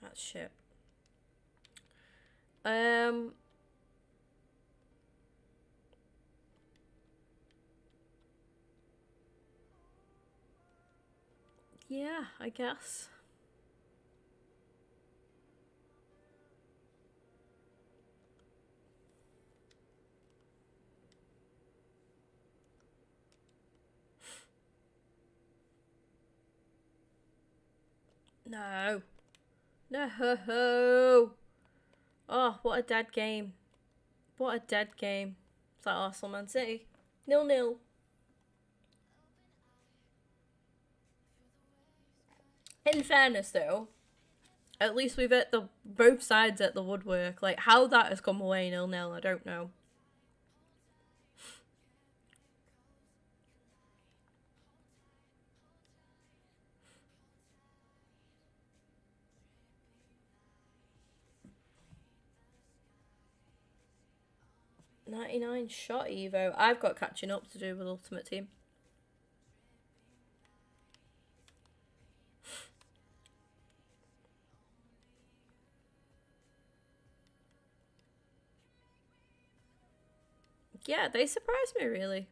That's shit. Yeah, I guess. No. No. Oh, what a dead game. What a dead game. It's like Arsenal Man City. 0-0. In fairness though, at least we've hit both sides at the woodwork. Like how that has come away 0-0, I don't know. .99 shot Evo. I've got catching up to do with Ultimate Team. Yeah, they surprised me really.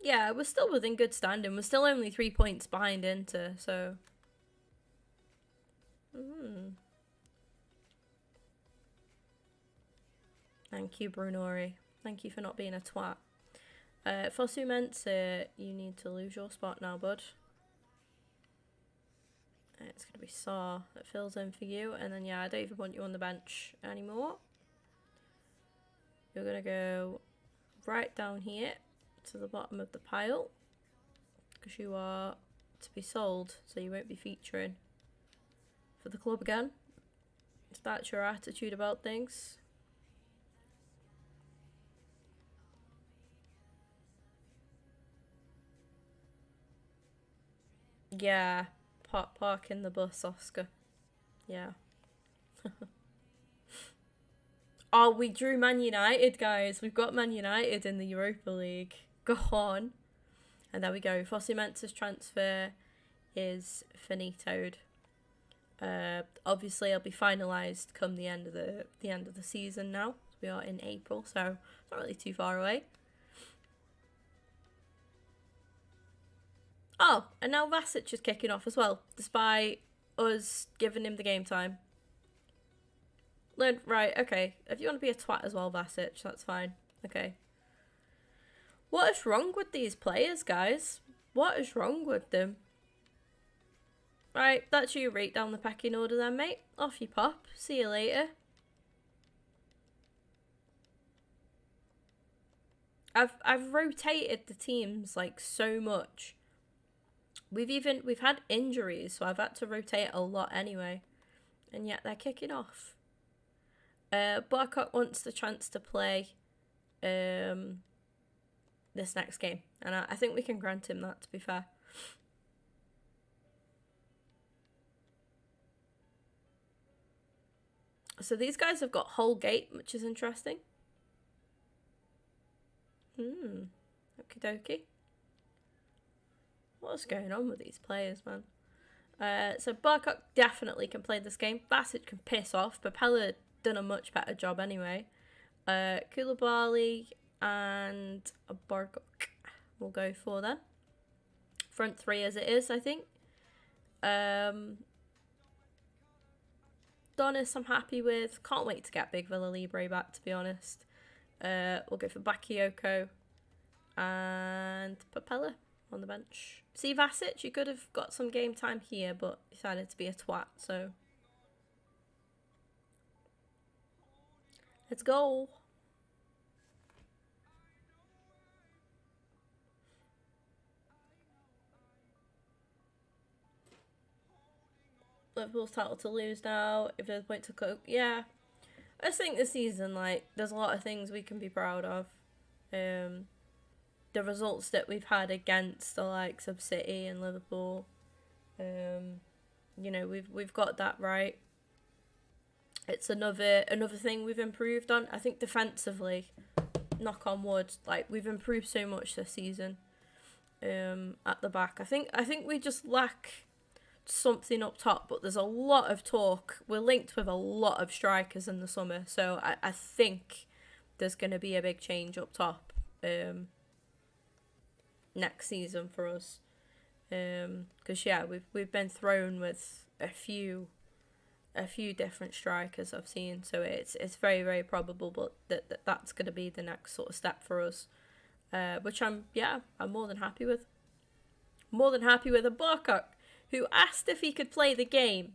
Yeah, we're still within good standing. We're still only 3 points behind Inter, so... Thank you, Brunori. Thank you for not being a twat. Fosu Mensah, you need to lose your spot now, bud. It's going to be Saar that fills in for you. And then, yeah, I don't even want you on the bench anymore. You're going to go right down here to the bottom of the pile. Because you are to be sold, so you won't be featuring for the club again. If that's your attitude about things. Yeah, park in the bus, Oscar. Yeah. Oh, we drew Man United, guys. We've got Man United in the Europa League. Go on. And there we go. Fosu Mensah's transfer is finitoed. Obviously, it'll be finalised come the end of the season now. We are in April, so it's not really too far away. Oh, and now Vasic is kicking off as well, despite us giving him the game time. Right, okay. If you want to be a twat as well, Vasic, that's fine. Okay. What is wrong with these players, guys? What is wrong with them? Right, that's you right down the pecking order then, mate. Off you pop. See you later. I've rotated the teams like so much. We've had injuries, so I've had to rotate a lot anyway. And yet they're kicking off. Barkok wants the chance to play this next game. And I think we can grant him that, to be fair. So these guys have got Holgate, which is interesting. Okie dokie. What's going on with these players, man? So Barkok definitely can play this game. Vasic can piss off. Papella done a much better job anyway. Koulibaly and Barkok will go for then. Front three as it is, I think. Donis I'm happy with. Can't wait to get Big Villa Libre back, to be honest. We'll go for Bakayoko and Papella on the bench. See, Vasic, you could have got some game time here, but decided to be a twat, so... Let's go! Liverpool's title to lose now. If there's a point to cope, yeah. I just think this season, like, there's a lot of things we can be proud of. The results that we've had against the likes of City and Liverpool. You know, we've got that right. It's another thing we've improved on. I think defensively, knock on wood, like we've improved so much this season. At the back, I think we just lack something up top, but there's a lot of talk. We're linked with a lot of strikers in the summer, so I think there's going to be a big change up top next season for us, because yeah, we've been thrown with a few different strikers I've seen, so it's very, very probable, but that's going to be the next sort of step for us, which I'm more than happy with. More than happy with. A Barkok, who asked if he could play the game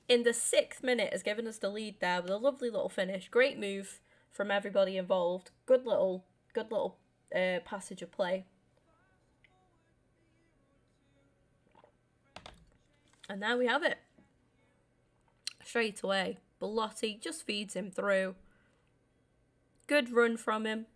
in the 6th minute, has given us the lead there with a lovely little finish. Great move from everybody involved. Good little passage of play. And there we have it. Straight away, Belotti just feeds him through. Good run from him.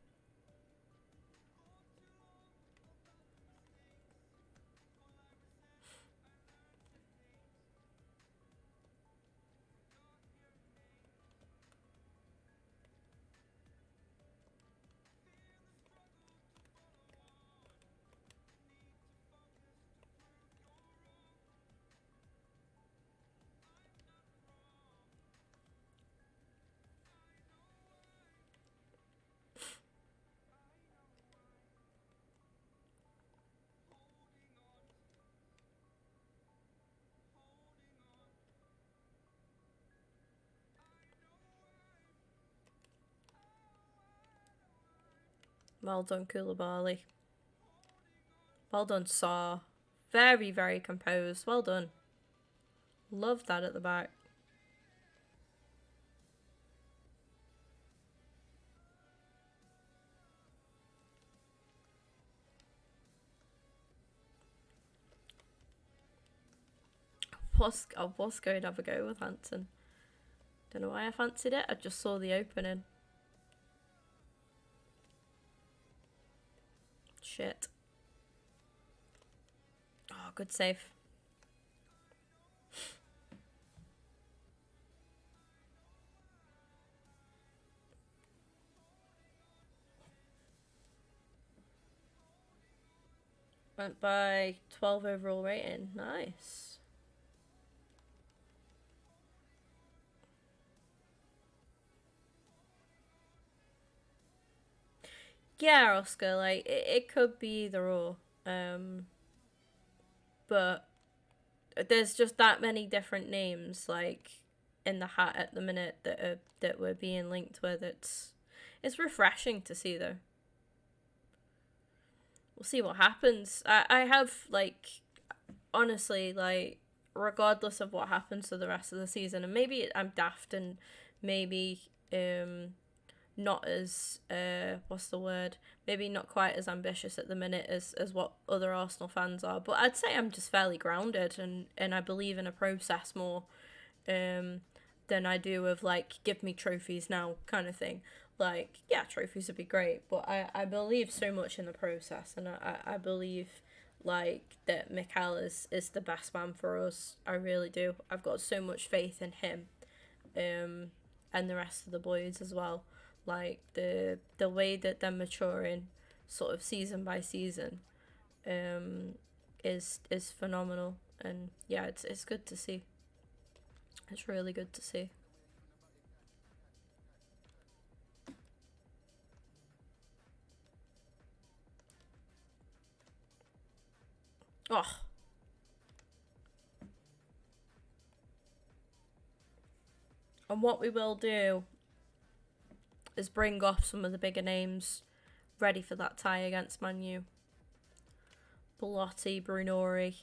Well done, Koulibaly. Well done, Saw. Very, very composed. Well done. Love that at the back. I was going to have a go with Hanson. Don't know why I fancied it. I just saw the opening. Shit. Oh, good save. Went by 12 overall rating. Nice. Yeah, Oscar, like, it could be either or. But there's just that many different names, like, in the hat at the minute that we're being linked with. It's refreshing to see, though. We'll see what happens. I have, like, honestly, like, regardless of what happens to the rest of the season, and maybe I'm daft and maybe not as what's the word, maybe not quite as ambitious at the minute as what other Arsenal fans are, but I'd say I'm just fairly grounded, and I believe in a process more than I do of, like, give me trophies now kind of thing. Like, yeah, trophies would be great, but I believe so much in the process, and I believe, like, that Mikel is the best man for us. I really do. I've got so much faith in him, and the rest of the boys as well. Like, the way that they're maturing sort of season by season is phenomenal, and yeah, it's good to see. It's really good to see. Oh, and what we will do is bring off some of the bigger names ready for that tie against Man U. Belotti, Brunori.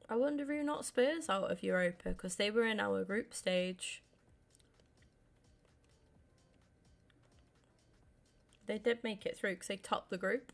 I wonder who knocked Spurs out of Europa, because they were in our group stage. They did make it through because they topped the group.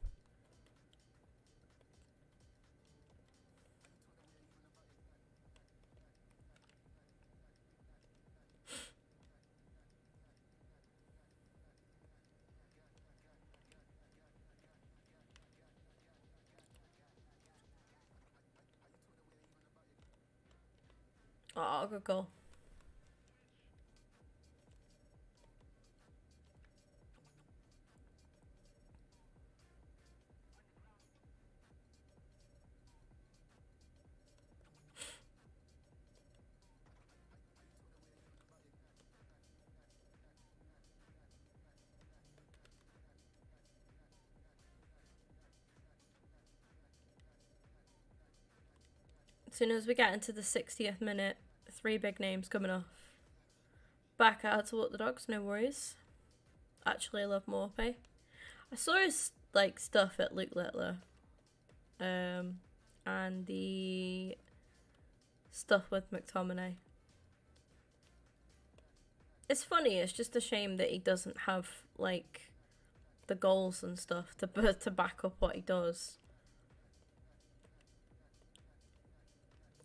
Oh, good goal. As soon as we get into the 60th minute, 3 big names coming off. Back out to what the dogs, no worries. Actually, I love Morphe. I saw his, like, stuff at Luke Littler. And the stuff with McTominay. It's funny, it's just a shame that he doesn't have, like, the goals and stuff to back up what he does.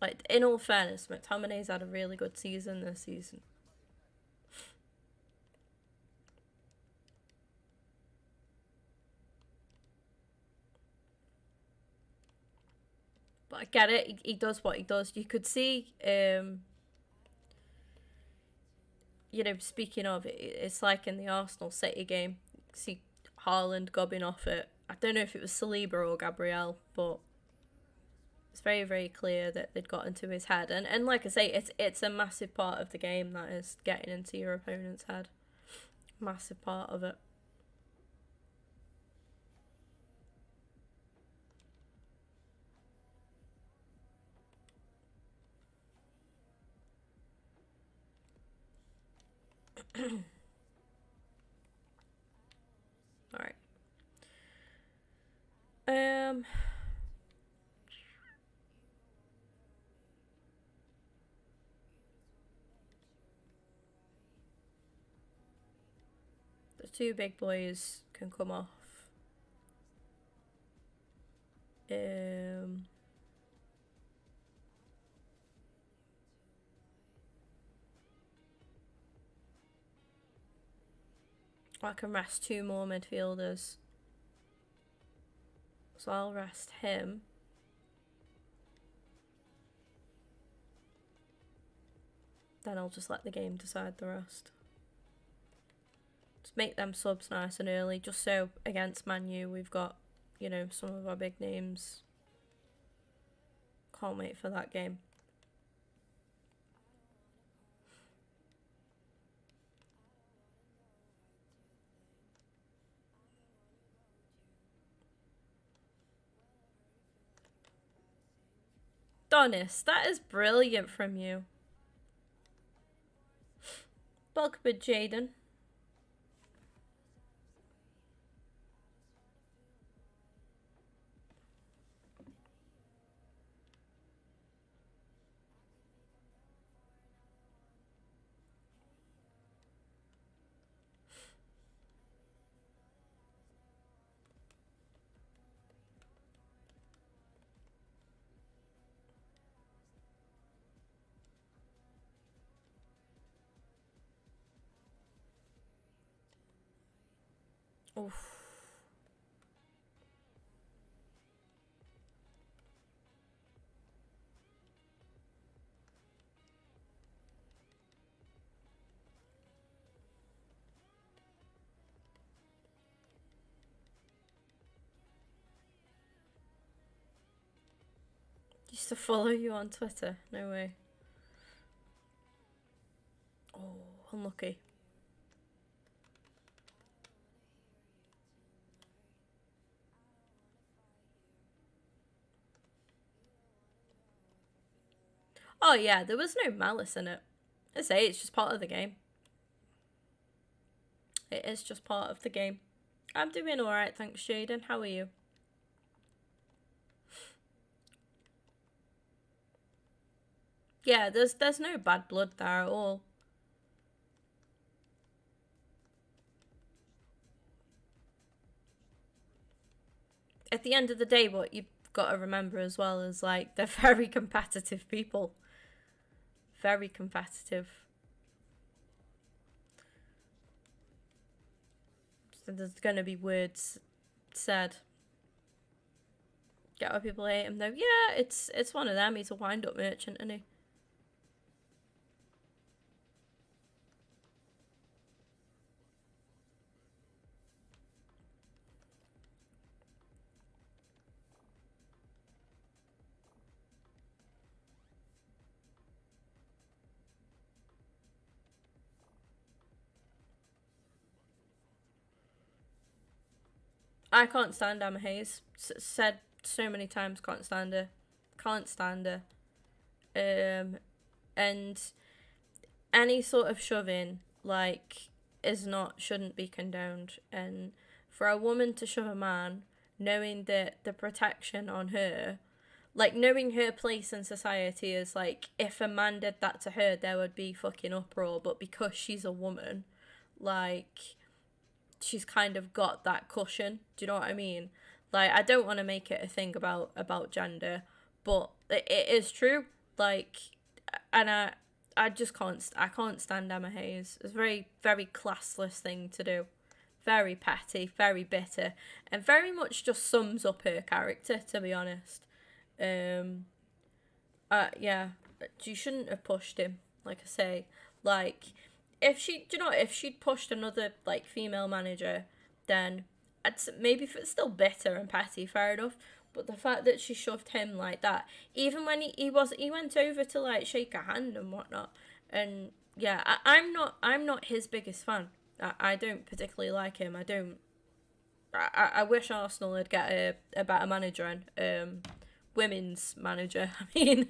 Like, in all fairness, McTominay's had a really good season this season. But I get it, he does what he does. You could see, you know, speaking of it, it's like in the Arsenal City game. You see Haaland gobbing off it. I don't know if it was Saliba or Gabriel, but It's very, very clear that they'd got into his head, and like I say, it's a massive part of the game, that is getting into your opponent's head. Massive part of it. All right. The two big boys can come off. I can rest two more midfielders. So I'll rest him. Then I'll just let the game decide the rest. Just make them subs nice and early, just so against Man U we've got, you know, some of our big names. Can't wait for that game. Donis, that is brilliant from you. Welcome, Jaden. Oof. Used to follow you on Twitter. No way. Oh, unlucky. Oh yeah, there was no malice in it. I say it's just part of the game. It is just part of the game. I'm doing alright, thanks, Jaden. How are you? Yeah, there's no bad blood there at all. At the end of the day, what you've got to remember as well is, like, they're very competitive people. Very competitive. So there's going to be words said. Get why people hate him, though. Yeah, it's one of them. He's a wind-up merchant, isn't he? I can't stand Emma Hayes. Said so many times, can't stand her. Can't stand her. And any sort of shoving, like, shouldn't be condoned. And for a woman to shove a man, knowing that the protection on her, like, knowing her place in society is, like, if a man did that to her, there would be fucking uproar. But because she's a woman, like, she's kind of got that cushion. Do you know what I mean? Like, I don't want to make it a thing about gender, but it is true. Like, and I just can't stand Emma Hayes. It's a very, very classless thing to do. Very petty, very bitter, and very much just sums up her character, to be honest. Yeah, you shouldn't have pushed him. Like I say, like, if she'd pushed another, like, female manager, then maybe if it's still bitter and petty, fair enough. But the fact that she shoved him like that, even when he went over to like shake her hand and whatnot, and yeah, I'm not his biggest fan. I don't particularly like him. I wish Arsenal would get a better manager and women's manager. I mean,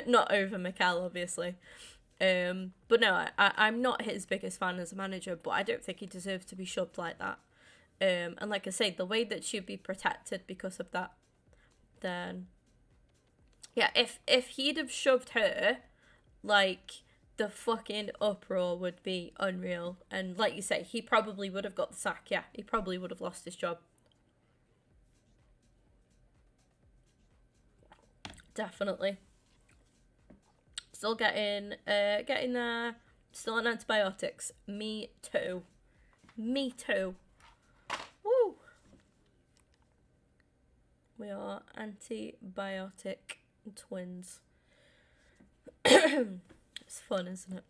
not over Mikel, obviously. But no, I'm not his biggest fan as a manager, but I don't think he deserves to be shoved like that. And like I say, the way that she'd be protected because of that, then yeah, if he'd have shoved her, like, the fucking uproar would be unreal. And like you say, he probably would have got the sack. Yeah, he probably would have lost his job. Definitely. Still getting there. Still on antibiotics. Me too. Me too. Woo. We are antibiotic twins. It's fun, isn't it?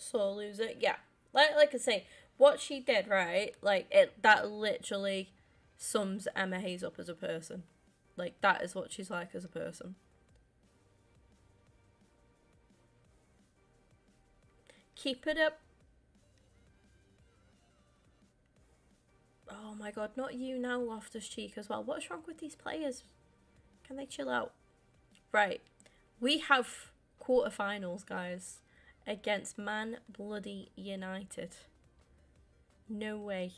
Sore loser. Yeah. Like I say, what she did, right? Like, that literally sums Emma Hayes up as a person. Like, that is what she's like as a person. Keep it up. Oh my god, not you now, Loftus-Cheek as well. What's wrong with these players? Can they chill out? Right. We have quarterfinals, guys, against Man Bloody United. No way.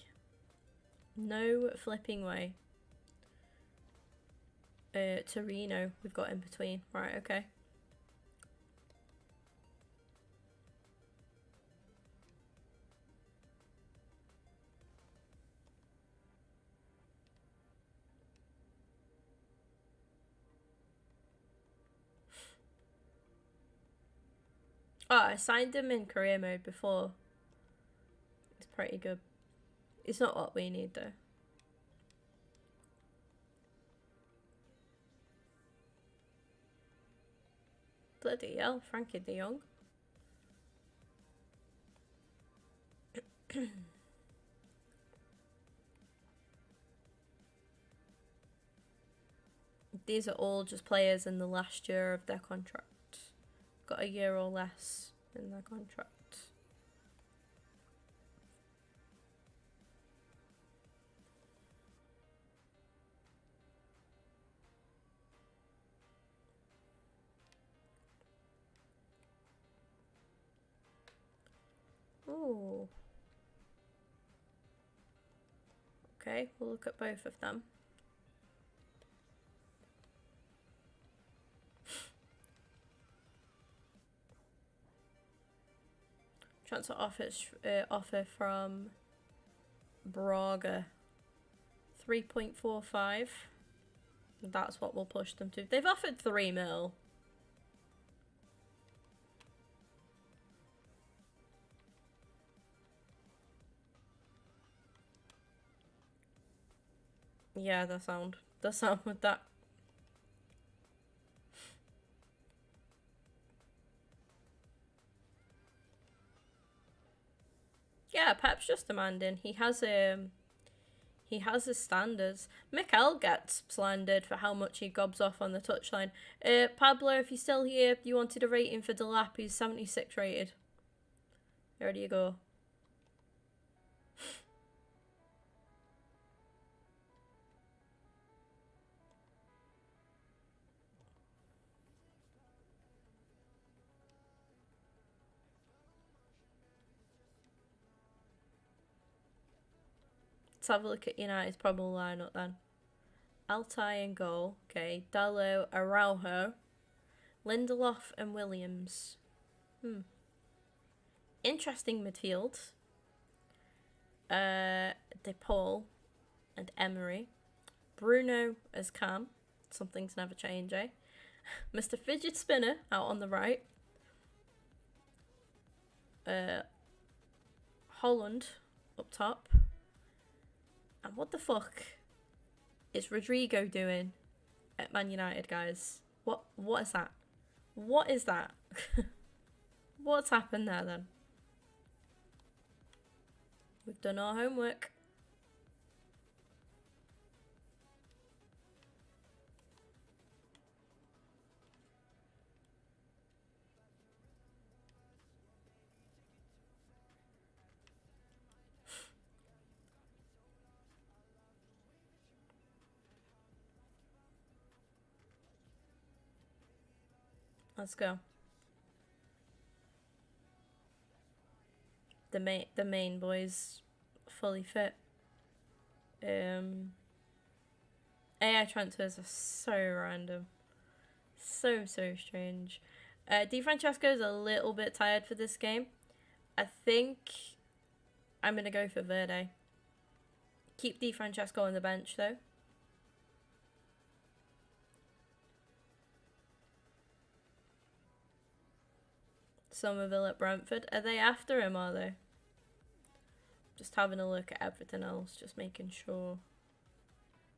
No flipping way. Torino, we've got in between. Right, okay. Oh, I signed him in career mode before. It's pretty good. It's not what we need, though. Bloody hell, Frankie de Jong. These are all just players in the last year of their contract. Got a year or less in their contract. Ooh. Okay, we'll look at both of them. Transfer offer from Braga. 3.45. That's what we'll push them to. They've offered 3 mil. Yeah, the sound with that. Yeah, Pep's just demanding. He has his standards. Mikel gets slandered for how much he gobs off on the touchline. Pablo, if you're still here, you wanted a rating for Delap. He's 76 rated. There you go. Let's have a look at United's probable lineup then. Altai in goal. Okay, Dalot, Araujo, Lindelof and Williams. Interesting midfield. De Paul and Emery. Bruno as Cam. Something's never change, eh? Mr. Fidget Spinner out on the right. Holland up top. And what the fuck is Rodrigo doing at Man United, guys? What is that? What is that? What's happened there then? We've done our homework. Let's go. The main boys fully fit. AI transfers are so random. So strange. Di Francesco's a little bit tired for this game. I think I'm gonna go for Verde. Keep Di Francesco on the bench though. Somerville at Brentford. Are they after him, are they? Just having a look at everything else, just making sure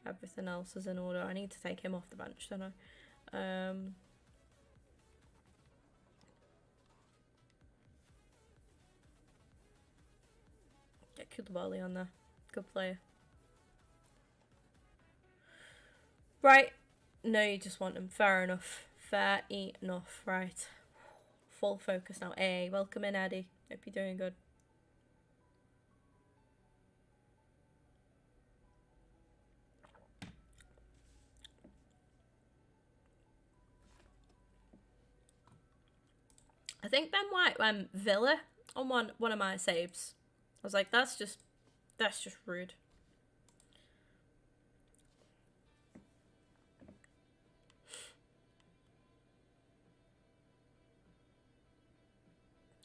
everything else is in order. I need to take him off the bench, don't I? Get Koulibaly on there. Good player. Right. No, you just want him. Fair enough. Fair enough. Right. Full focus now. Hey, welcome in, Eddie. Hope you're doing good. I think Ben White went Villa on one of my saves. I was like, that's just rude.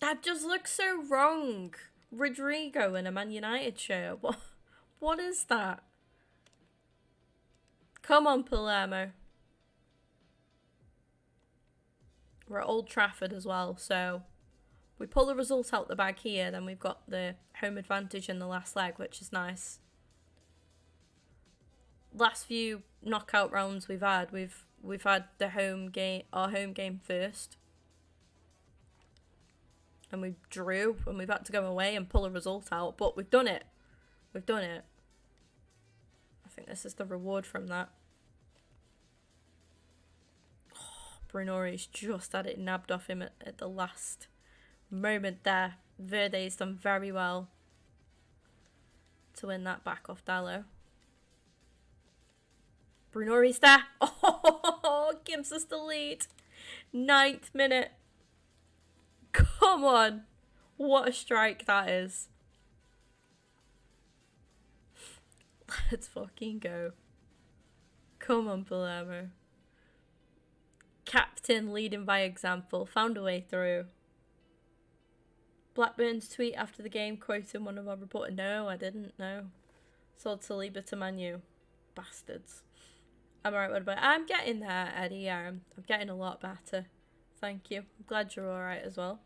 That just looks so wrong. Rodrigo in a Man United shirt. What is that? Come on, Palermo. We're at Old Trafford as well, so we pull the result out the bag here, then we've got the home advantage in the last leg, which is nice. Last few knockout rounds we've had the home game, our home game first. And we drew, and we've had to go away and pull a result out, but we've done it. We've done it. I think this is the reward from that. Oh, Brunori's just had it nabbed off him at the last moment there. Verde's done very well to win that back off Dalot. Brunori's there. Oh, gives us the lead. 9th minute. Come on. What a strike that is. Let's fucking go. Come on, Palermo. Captain leading by example. Found a way through. Blackburn's tweet after the game quoting one of our reporters. No, I didn't. No. Sold Saliba to Man U. Bastards. I'm alright, what about? I'm getting there, Eddie. Yeah, I'm getting a lot better. Thank you. I'm glad you're alright as well.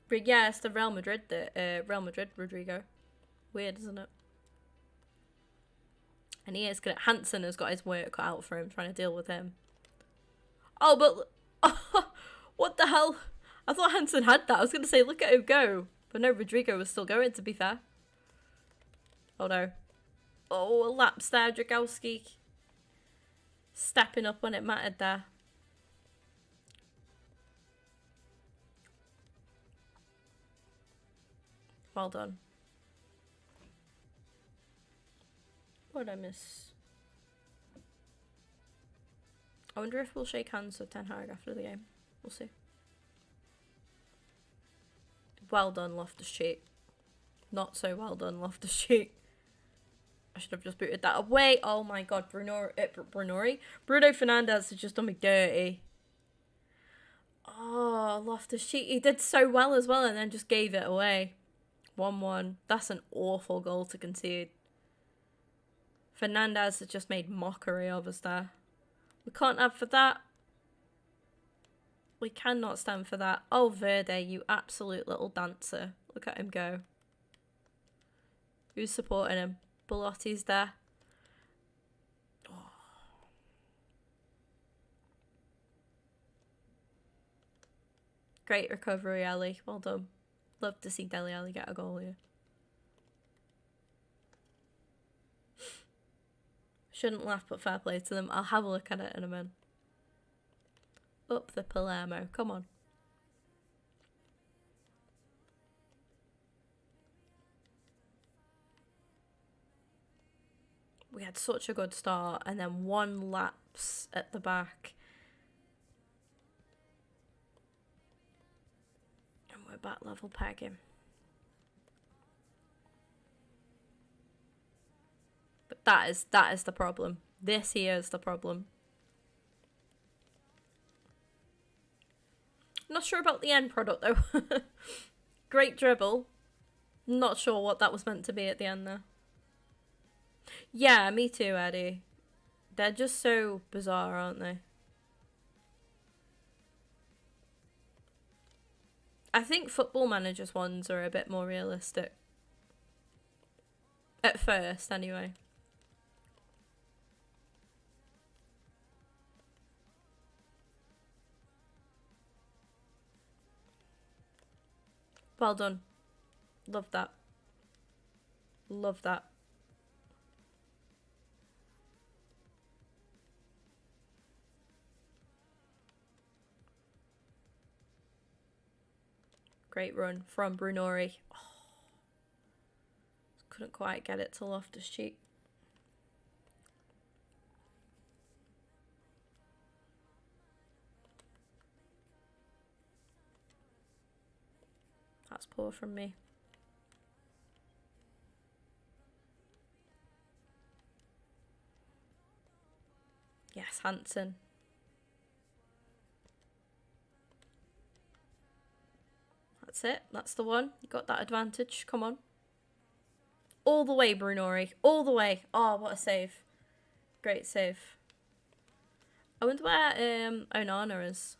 But yeah, it's the Real Madrid, Rodrigo. Weird, isn't it? And he is good. Hansen has got his work cut out for him, trying to deal with him. Oh, but what the hell? I thought Hansen had that. I was going to say, look at him go. But no, Rodrigo was still going, to be fair. Oh, no. Oh, a lapse there, Dragowski. Stepping up when it mattered there. Well done. What did I miss? I wonder if we'll shake hands with Ten Hag after the game. We'll see. Well done, Loftus-Cheek. Not so well done, Loftus-Cheek. I should have just booted that away. Oh my god, Bruno Fernandes has just done me dirty. Oh, Loftus-Cheek. He did so well as well and then just gave it away. 1-1. That's an awful goal to concede. Fernandes has just made mockery of us there. We can't have for that. We cannot stand for that. Oh, Verde, you absolute little dancer. Look at him go. Who's supporting him? Belotti's there. Oh. Great recovery, Ali. Well done. Love to see Dele Alli get a goal here. Shouldn't laugh, but fair play to them. I'll have a look at it in a minute. Up the Palermo. Come on. We had such a good start and then one lapse at the back. And we're back level pegging. But that is the problem. This here is the problem. Not sure about the end product though. Great dribble. Not sure what that was meant to be at the end there. Yeah, me too, Eddie. They're just so bizarre, aren't they? I think Football Manager's ones are a bit more realistic. At first, anyway. Well done. Love that. Love that. Great run from Brunori. Oh, couldn't quite get it to Loftus-Cheek. That's poor from me. Yes, Hansen. That's it. That's the one. You got that advantage. Come on. All the way, Brunori. All the way. Oh, what a save. Great save. I wonder where Onana is.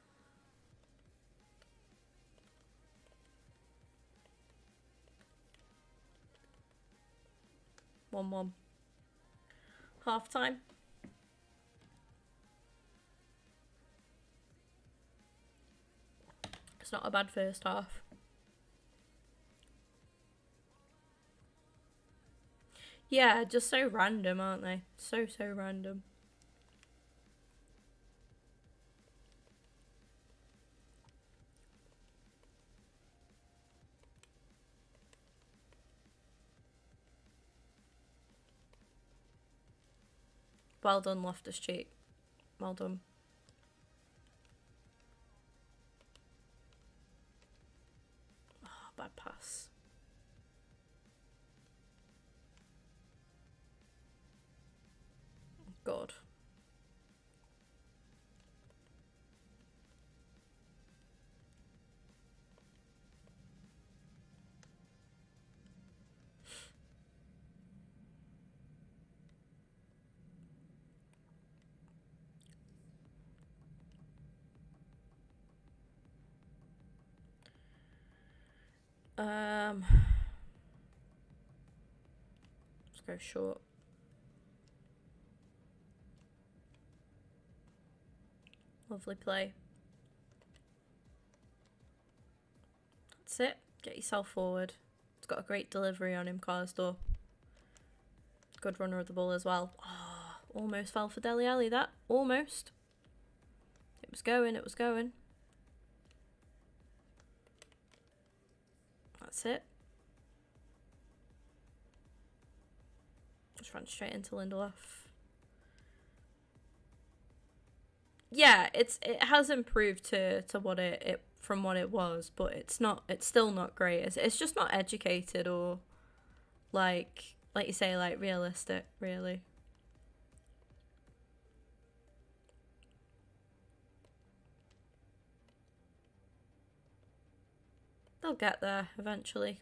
One. Half time. It's not a bad first half. Yeah, just so random, aren't they? So random. Well done, Loftus-Cheek. Well done. Oh, bad pass. God. Let's go short. Lovely play. That's it. Get yourself forward. It's got a great delivery on him, Karsdorp. Good runner of the ball as well. Oh, almost fell for Dele Alli, that. Almost. It was going. That's it. Just ran straight into Lindelof. Yeah, it has improved to what it from what it was, but it's still not great. It's just not educated or like like you say, like realistic, really. They'll get there eventually.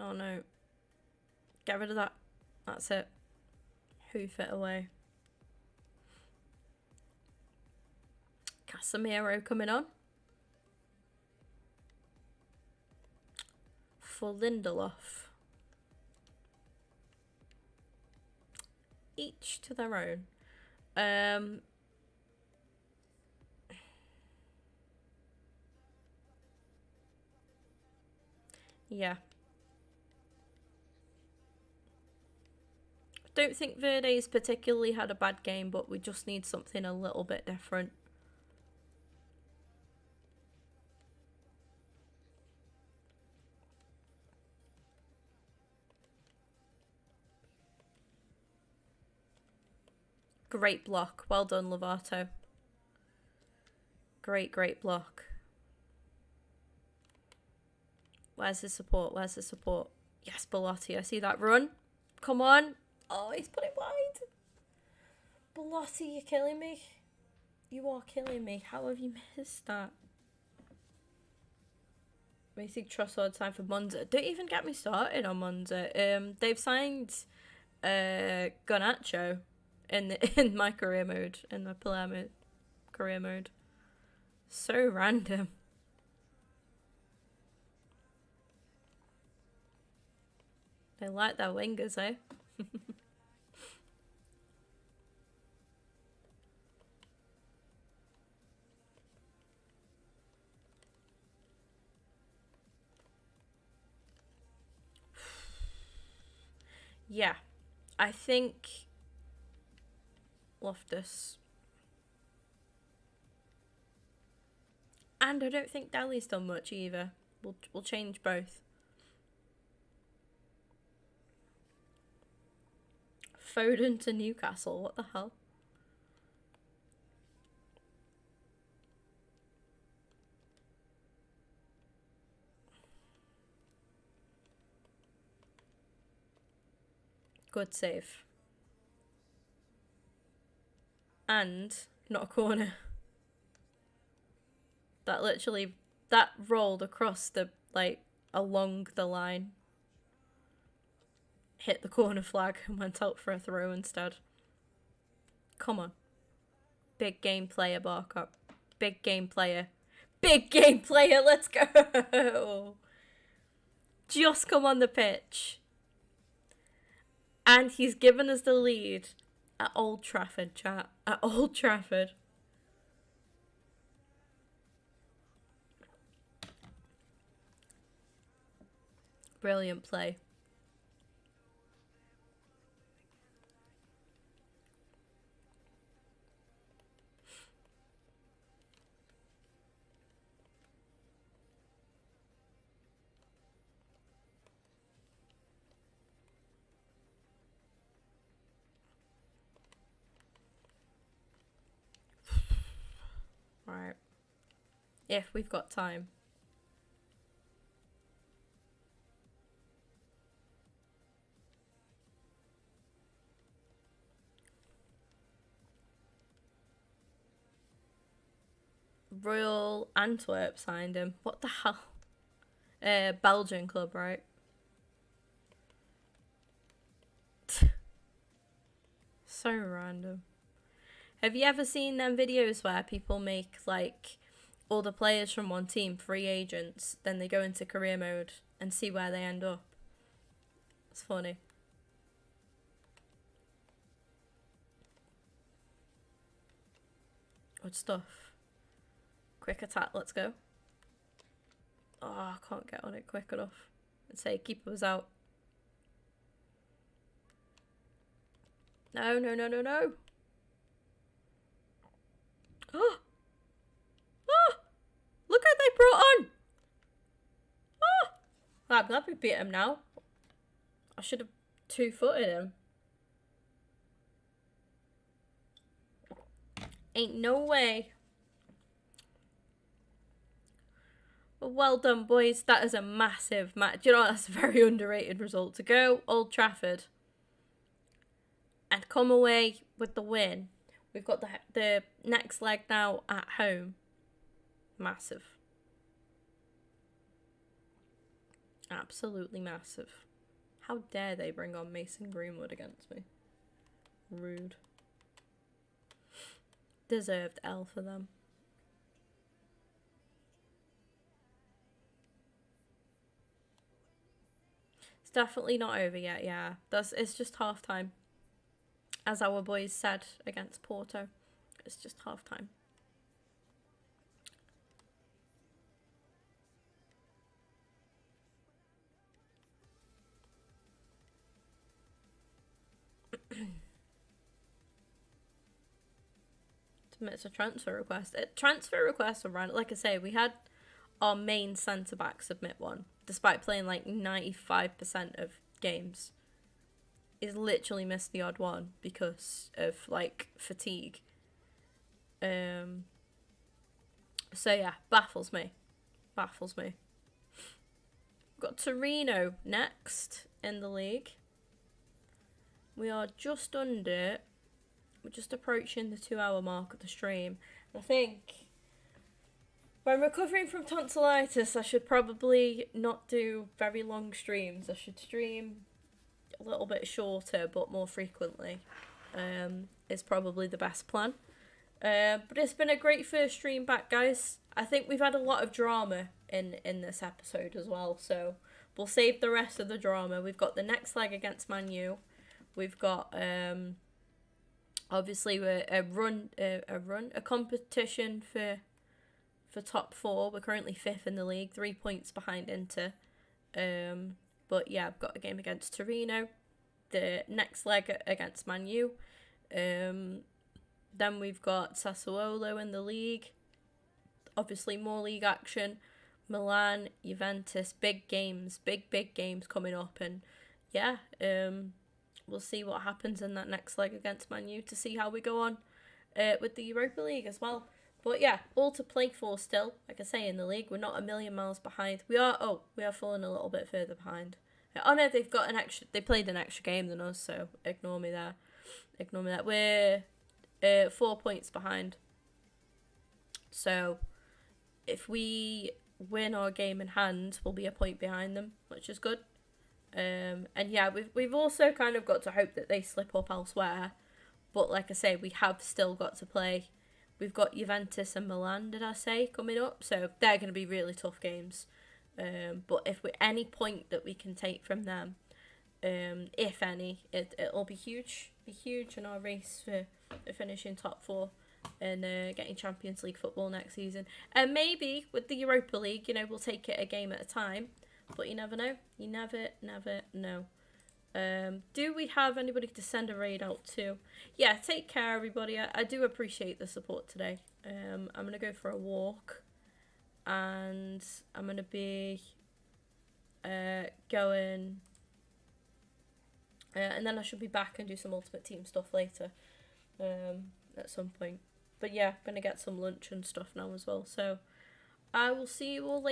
Oh no. Get rid of that. That's it. Hoof it away. Casemiro coming on. For Lindelof. Each to their own. Yeah. Don't think Verde's particularly had a bad game, but we just need something a little bit different. Great block. Well done, Lovato. Great, great block. Where's his support? Where's his support? Yes, Belotti. I see that run. Come on. Oh, he's put it wide. Belotti, you're killing me. You are killing me. How have you missed that? Basic Trossard time for Monza. Don't even get me started on Monza. They've signed Garnacho in my career mode, in the Palermo career mode. So random. They like their wingers, eh? Yeah, I think Loftus. And I don't think Dali's done much either. We'll change both. Foden to Newcastle. What the hell? Good save. And not a corner. That literally, that rolled across the, like, along the line. Hit the corner flag and went out for a throw instead. Come on. Big game player, Barker. Big game player. Big game player, let's go! Just come on the pitch. And he's given us the lead at Old Trafford, chat. At Old Trafford. Brilliant play. Right. If we've got time. Royal Antwerp signed him. What the hell? Belgian club, right? So random. Have you ever seen them videos where people make, like, all the players from one team free agents, then they go into career mode and see where they end up? It's funny. Good stuff. Quick attack, let's go. Oh, I can't get on it quick enough. Let's say keeper was out. No, no, no, no, no. Oh! Oh! Look what they brought on! Oh! I'm glad we beat him now. I should have two-footed him. Ain't no way. Well done, boys. That is a massive match. You know, that's a very underrated result. To go Old Trafford and come away with the win. We've got the next leg now at home. Massive. Absolutely massive. How dare they bring on Mason Greenwood against me? Rude. Deserved L for them. It's definitely not over yet, yeah. It's just half time. As our boys said against Porto. It's just half time. It's a transfer request. Transfer requests are random. Like I say, we had our main centre back submit one, despite playing like 95% of games. He's literally missed the odd one because of like fatigue. So yeah, baffles me. Baffles me. We've got Torino next in the league. We are just under. We're just approaching the 2-hour mark of the stream. I think when recovering from tonsillitis, I should probably not do very long streams. I should stream a little bit shorter but more frequently. Is probably the best plan. But it's been a great first stream back, guys. I think we've had a lot of drama in this episode as well, so we'll save the rest of the drama. We've got the next leg against Man U. We've got obviously a competition for top 4. We're currently 5th in the league, 3 points behind Inter. But yeah, I've got a game against Torino, the next leg against Man U. Then we've got Sassuolo in the league. Obviously more league action. Milan, Juventus, big games coming up, and yeah, we'll see what happens in that next leg against Man U to see how we go on with the Europa League as well. But yeah, all to play for still. Like I say, in the league, we're not a million miles behind. We are falling a little bit further behind. Oh no, they played an extra game than us, so ignore me there. We're 4 points behind. So if we win our game in hand, we'll be a point behind them, which is good. And yeah, we've also kind of got to hope that they slip up elsewhere. But like I say, we have still got to play. We've got Juventus and Milan, did I say, coming up? So they're going to be really tough games. But if we any point that we can take from them, if any, it'll be huge. Be huge in our race for finishing top 4 and getting Champions League football next season. And maybe with the Europa League, we'll take it a game at a time. But you never know. You never know. Do we have anybody to send a raid out to? Yeah, take care, everybody. I do appreciate the support today. I'm going to go for a walk. And I'm going to be going... and then I should be back and do some Ultimate Team stuff later. At some point. But yeah, I'm going to get some lunch and stuff now as well. So I will see you all later.